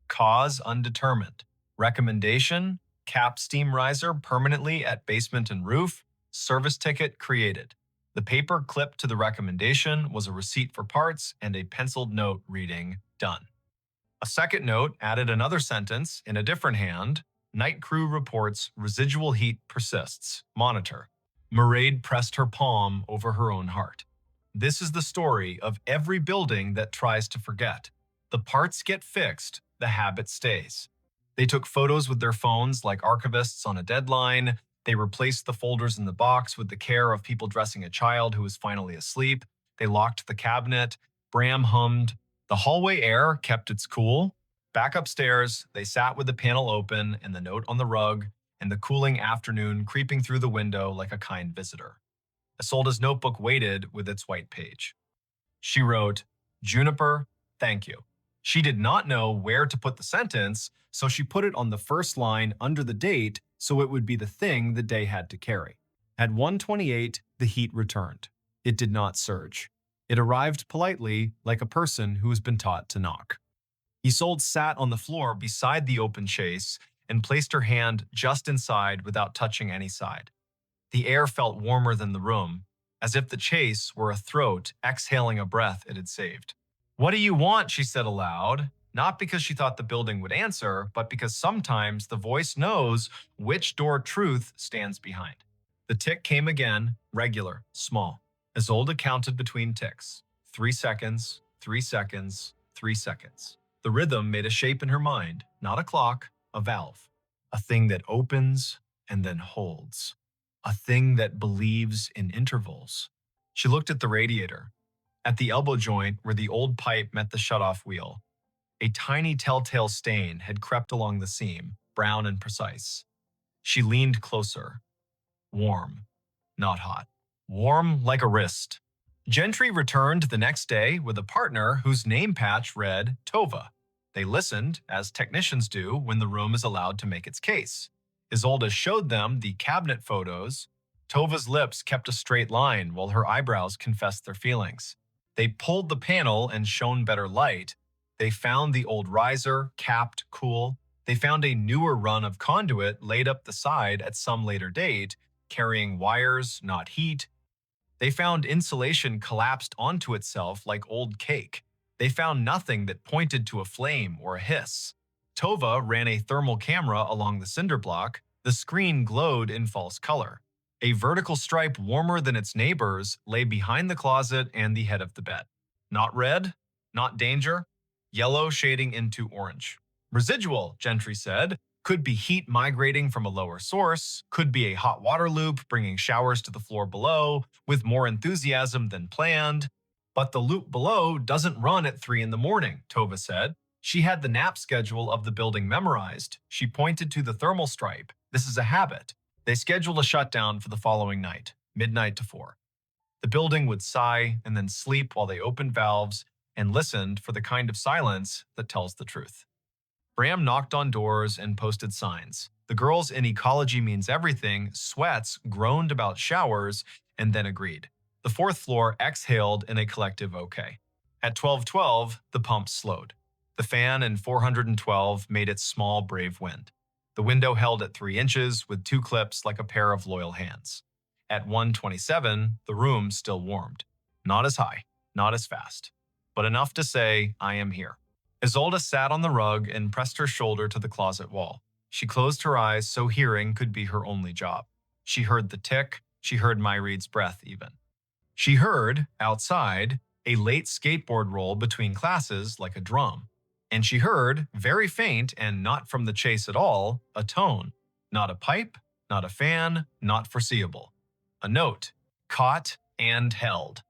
Cause undetermined. Recommendation: cap steam riser permanently at basement and roof. Service ticket created. The paper clipped to the recommendation was a receipt for parts and a penciled note reading, "Done." A second note added another sentence in a different hand. Night crew reports residual heat persists. Monitor. Mairead pressed her palm over her own heart. This is the story of every building that tries to forget. The parts get fixed, the habit stays. They took photos with their phones like archivists on a deadline. They replaced the folders in the box with the care of people dressing a child who was finally asleep. They locked the cabinet. Bram hummed. The hallway air kept its cool. Back upstairs, they sat with the panel open and the note on the rug, and the cooling afternoon creeping through the window like a kind visitor. Isolde's notebook waited with its white page. She wrote, "Juniper, thank you." She did not know where to put the sentence, so she put it on the first line under the date so it would be the thing the day had to carry. At 1:28, the heat returned. It did not surge. It arrived politely, like a person who has been taught to knock. Isolde sat on the floor beside the open chase and placed her hand just inside without touching any side. The air felt warmer than the room, as if the chase were a throat exhaling a breath it had saved. "What do you want?" she said aloud, not because she thought the building would answer, but because sometimes the voice knows which door truth stands behind. The tick came again, regular, small. Isolde counted between ticks. 3 seconds, 3 seconds, 3 seconds. The rhythm made a shape in her mind, not a clock, a valve. A thing that opens and then holds. A thing that believes in intervals. She looked at the radiator. At the elbow joint where the old pipe met the shutoff wheel, a tiny telltale stain had crept along the seam, brown and precise. She leaned closer. Warm, not hot. Warm like a wrist. Gentry returned the next day with a partner whose name patch read Tova. They listened, as technicians do when the room is allowed to make its case. Isolde showed them the cabinet photos. Tova's lips kept a straight line while her eyebrows confessed their feelings. They pulled the panel and shone better light. They found the old riser, capped, cool. They found a newer run of conduit laid up the side at some later date, carrying wires, not heat. They found insulation collapsed onto itself like old cake. They found nothing that pointed to a flame or a hiss. Tova ran a thermal camera along the cinder block. The screen glowed in false color. A vertical stripe warmer than its neighbors lay behind the closet and the head of the bed. Not red, not danger, yellow shading into orange. Residual, Gentry said, could be heat migrating from a lower source, could be a hot water loop bringing showers to the floor below with more enthusiasm than planned. But the loop below doesn't run at 3 in the morning, Tova said. She had the nap schedule of the building memorized. She pointed to the thermal stripe. This is a habit. They scheduled a shutdown for the following night, midnight to 4. The building would sigh and then sleep while they opened valves and listened for the kind of silence that tells the truth. Bram knocked on doors and posted signs. The girls in Ecology Means Everything, Sweats, groaned about showers and then agreed. The 4th floor exhaled in a collective okay. At 12:12, the pump slowed. The fan in 412 made its small, brave wind. The window held at 3 inches with 2 clips like a pair of loyal hands. At 1:27, the room still warmed. Not as high, not as fast, but enough to say, I am here. Isolde sat on the rug and pressed her shoulder to the closet wall. She closed her eyes so hearing could be her only job. She heard the tick. She heard Mairead's breath even. She heard, outside, a late skateboard roll between classes like a drum. And she heard, very faint and not from the chase at all, a tone. Not a pipe, not a fan, not foreseeable. A note, caught and held.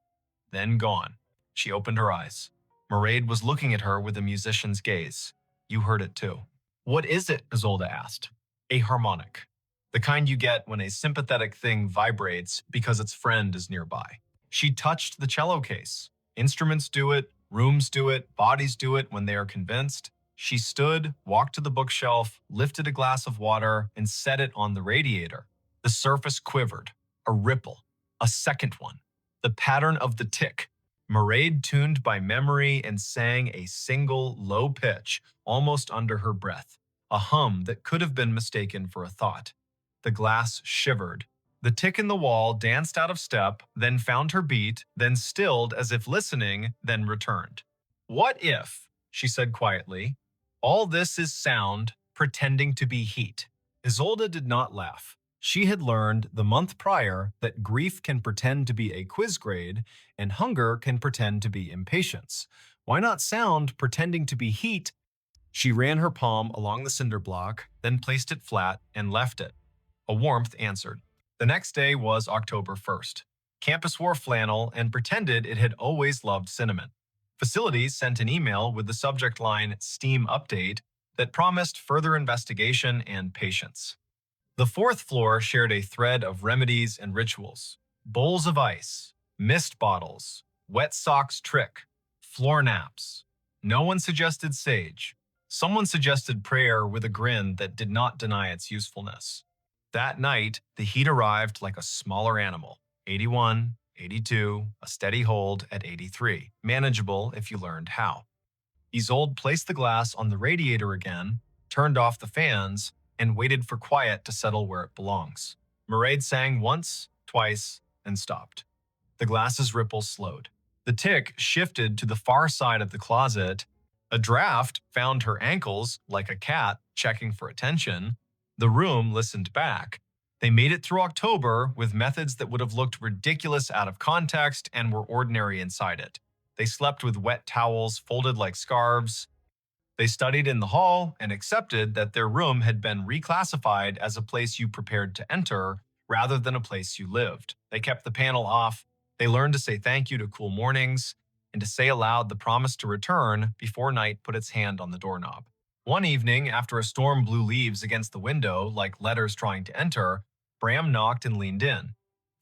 Then gone. She opened her eyes. Mairead was looking at her with a musician's gaze. You heard it too. What is it? Isolde asked. A harmonic. The kind you get when a sympathetic thing vibrates because its friend is nearby. She touched the cello case. Instruments do it, rooms do it, bodies do it when they are convinced. She stood, walked to the bookshelf, lifted a glass of water, and set it on the radiator. The surface quivered. A ripple. A second one. The pattern of the tick. Mairead tuned by memory and sang a single low pitch, almost under her breath, a hum that could have been mistaken for a thought. The glass shivered. The tick in the wall danced out of step, then found her beat, then stilled as if listening, then returned. What if, she said quietly, all this is sound pretending to be heat? Isolde did not laugh. She had learned the month prior that grief can pretend to be a quiz grade and hunger can pretend to be impatience. Why not sound pretending to be heat? She ran her palm along the cinder block, then placed it flat and left it. A warmth answered. The next day was October 1st. Campus wore flannel and pretended it had always loved cinnamon. Facilities sent an email with the subject line Steam Update that promised further investigation and patience. The fourth floor shared a thread of remedies and rituals. Bowls of ice, mist bottles, wet socks trick, floor naps. No one suggested sage. Someone suggested prayer with a grin that did not deny its usefulness. That night, the heat arrived like a smaller animal. 81, 82, a steady hold at 83. Manageable if you learned how. Isolde placed the glass on the radiator again, turned off the fans, and waited for quiet to settle where it belongs. Mairead sang once, twice, and stopped. The glass's ripples slowed. The tick shifted to the far side of the closet. A draft found her ankles like a cat checking for attention. The room listened back. They made it through October with methods that would have looked ridiculous out of context and were ordinary inside it. They slept with wet towels folded like scarves. They studied in the hall and accepted that their room had been reclassified as a place you prepared to enter rather than a place you lived. They kept the panel off. They learned to say thank you to cool mornings and to say aloud the promise to return before night put its hand on the doorknob. One evening, after a storm blew leaves against the window like letters trying to enter, Bram knocked and leaned in.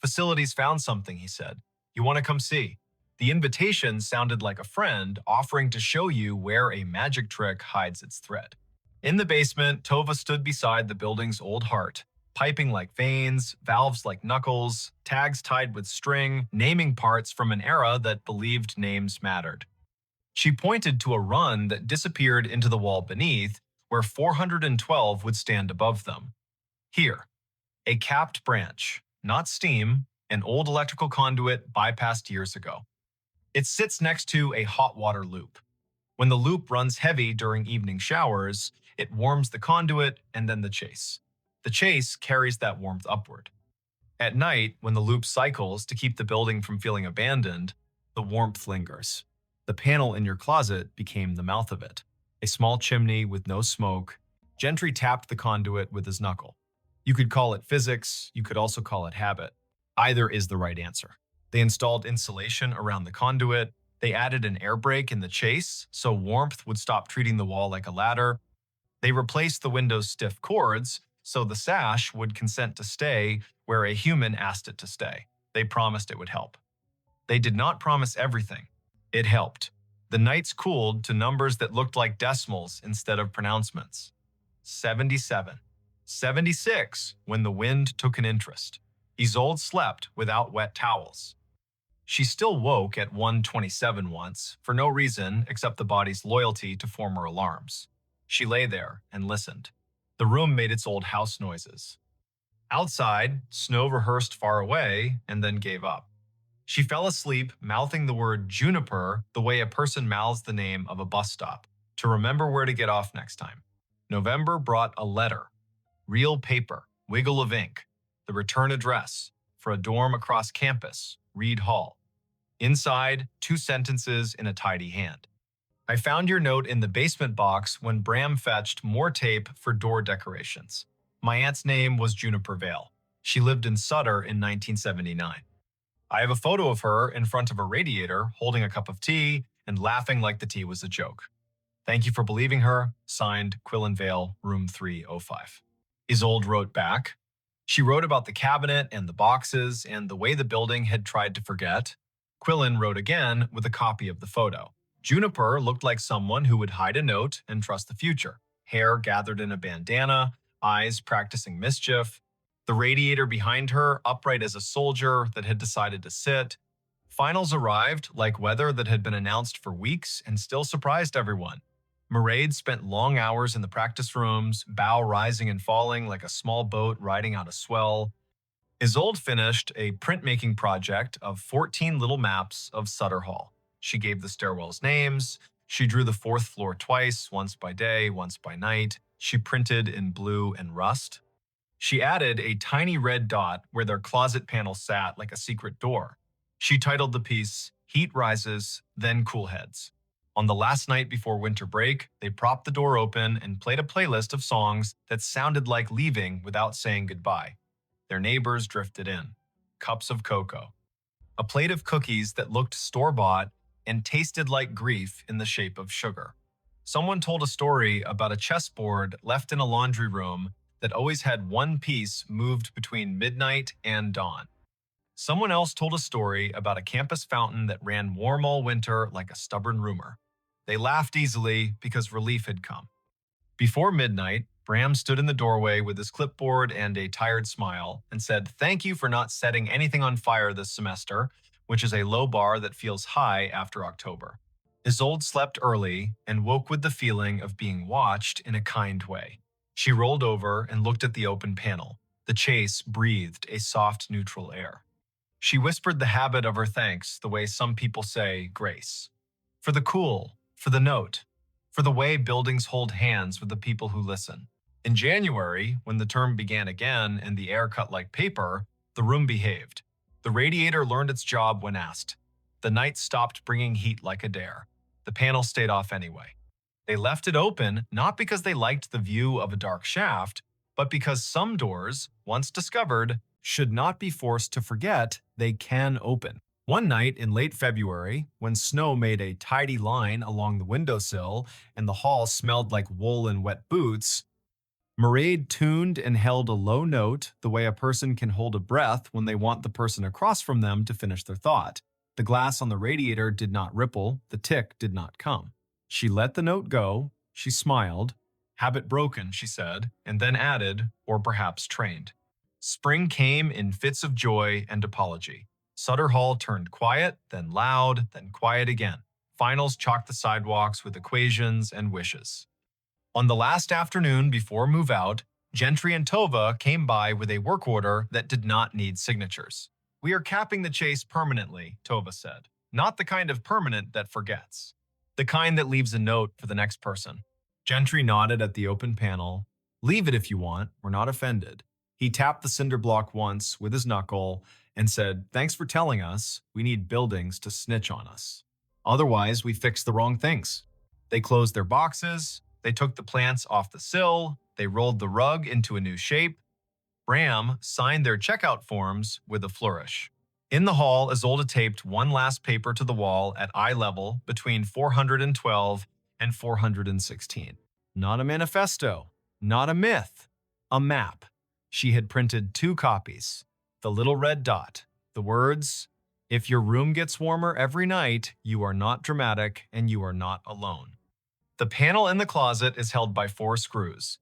Facilities found something, he said. You want to come see? The invitation sounded like a friend offering to show you where a magic trick hides its thread. In the basement, Tova stood beside the building's old heart, piping like veins, valves like knuckles, tags tied with string, naming parts from an era that believed names mattered. She pointed to a run that disappeared into the wall beneath, where 412 would stand above them. Here, a capped branch, not steam, an old electrical conduit bypassed years ago. It sits next to a hot water loop. When the loop runs heavy during evening showers, it warms the conduit and then the chase. The chase carries that warmth upward. At night, when the loop cycles to keep the building from feeling abandoned, the warmth lingers. The panel in your closet became the mouth of it. A small chimney with no smoke. Gentry tapped the conduit with his knuckle. You could call it physics, you could also call it habit. Either is the right answer. They installed insulation around the conduit. They added an air brake in the chase so warmth would stop treating the wall like a ladder. They replaced the window's stiff cords so the sash would consent to stay where a human asked it to stay. They promised it would help. They did not promise everything. It helped. The nights cooled to numbers that looked like decimals instead of pronouncements. 77. 76 when the wind took an interest. Isolde slept without wet towels. She still woke at 1:27 once, for no reason except the body's loyalty to former alarms. She lay there and listened. The room made its old house noises. Outside, snow rehearsed far away and then gave up. She fell asleep, mouthing the word juniper the way a person mouths the name of a bus stop, to remember where to get off next time. November brought a letter. Real paper, wiggle of ink, the return address, for a dorm across campus, Reed Hall. Inside, 2 sentences in a tidy hand. I found your note in the basement box when Bram fetched more tape for door decorations. My aunt's name was Juniper Vale. She lived in Sutter in 1979. I have a photo of her in front of a radiator holding a cup of tea and laughing like the tea was a joke. Thank you for believing her. Signed, Quillen Vale, room 305. Isolde wrote back. She wrote about the cabinet and the boxes and the way the building had tried to forget. Quillen wrote again with a copy of the photo. Juniper looked like someone who would hide a note and trust the future. Hair gathered in a bandana, eyes practicing mischief. The radiator behind her, upright as a soldier that had decided to sit. Finals arrived like weather that had been announced for weeks and still surprised everyone. Mairead spent long hours in the practice rooms, bow rising and falling like a small boat riding out a swell. Isolde finished a printmaking project of 14 little maps of Sutter Hall. She gave the stairwells names. She drew the fourth floor twice, once by day, once by night. She printed in blue and rust. She added a tiny red dot where their closet panel sat like a secret door. She titled the piece, Heat Rises, Then Cool Heads. On the last night before winter break, they propped the door open and played a playlist of songs that sounded like leaving without saying goodbye. Their neighbors drifted in. Cups of cocoa. A plate of cookies that looked store-bought and tasted like grief in the shape of sugar. Someone told a story about a chessboard left in a laundry room that always had one piece moved between midnight and dawn. Someone else told a story about a campus fountain that ran warm all winter like a stubborn rumor. They laughed easily because relief had come. Before midnight, Bram stood in the doorway with his clipboard and a tired smile and said, "Thank you for not setting anything on fire this semester," which is a low bar that feels high after October. Isolde slept early and woke with the feeling of being watched in a kind way. She rolled over and looked at the open panel. The chase breathed a soft, neutral air. She whispered the habit of her thanks the way some people say grace. For the cool, for the note, for the way buildings hold hands with the people who listen. In January, when the term began again and the air cut like paper, the room behaved. The radiator learned its job when asked. The night stopped bringing heat like a dare. The panel stayed off anyway. They left it open not because they liked the view of a dark shaft, but because some doors, once discovered, should not be forced to forget they can open. One night in late February, when snow made a tidy line along the windowsill and the hall smelled like wool and wet boots, Mairead tuned and held a low note the way a person can hold a breath when they want the person across from them to finish their thought. The glass on the radiator did not ripple, the tick did not come. She let the note go, she smiled. "Habit broken," she said, and then added, or perhaps trained. Spring came in fits of joy and apology. Sutter Hall turned quiet, then loud, then quiet again. Finals chalked the sidewalks with equations and wishes. On the last afternoon before move-out, Gentry and Tova came by with a work order that did not need signatures. "We are capping the chase permanently," Tova said. "Not the kind of permanent that forgets. The kind that leaves a note for the next person." Gentry nodded at the open panel. "Leave it if you want, we're not offended." He tapped the cinder block once with his knuckle and said, "Thanks for telling us. We need buildings to snitch on us. Otherwise, we fix the wrong things." They closed their boxes. They took the plants off the sill. They rolled the rug into a new shape. Bram signed their checkout forms with a flourish. In the hall, Isolde taped one last paper to the wall at eye level between 412 and 416. Not a manifesto, not a myth, a map. She had printed 2 copies. The little red dot, the words, "If your room gets warmer every night, you are not dramatic and you are not alone." The panel in the closet is held by 4 screws.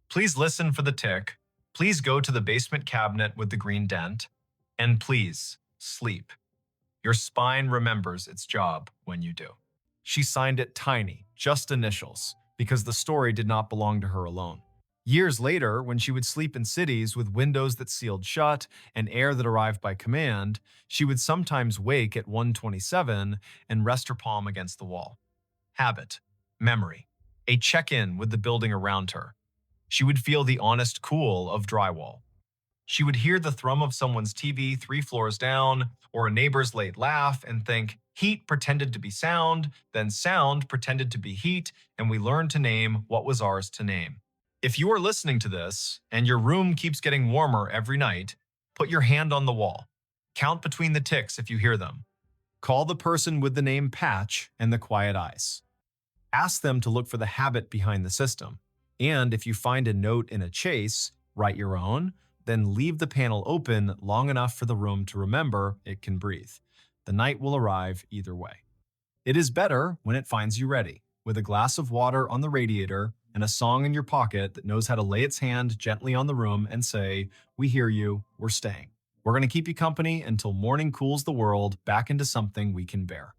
Please listen for the tick. Please go to the basement cabinet with the green dent. And please, sleep. Your spine remembers its job when you do. She signed it tiny, just initials, because the story did not belong to her alone. Years later, when she would sleep in cities with windows that sealed shut and air that arrived by command, she would sometimes wake at 1:27 and rest her palm against the wall. Habit, memory, a check-in with the building around her. She would feel the honest cool of drywall. She would hear the thrum of someone's TV 3 floors down, or a neighbor's late laugh, and think, heat pretended to be sound, then sound pretended to be heat, and we learned to name what was ours to name. If you are listening to this, and your room keeps getting warmer every night, put your hand on the wall. Count between the ticks if you hear them. Call the person with the name Patch and the quiet eyes. Ask them to look for the habit behind the system. And if you find a note in a chase, write your own, then leave the panel open long enough for the room to remember it can breathe. The night will arrive either way. It is better when it finds you ready, with a glass of water on the radiator and a song in your pocket that knows how to lay its hand gently on the room and say, "We hear you, we're staying." We're going to keep you company until morning cools the world back into something we can bear.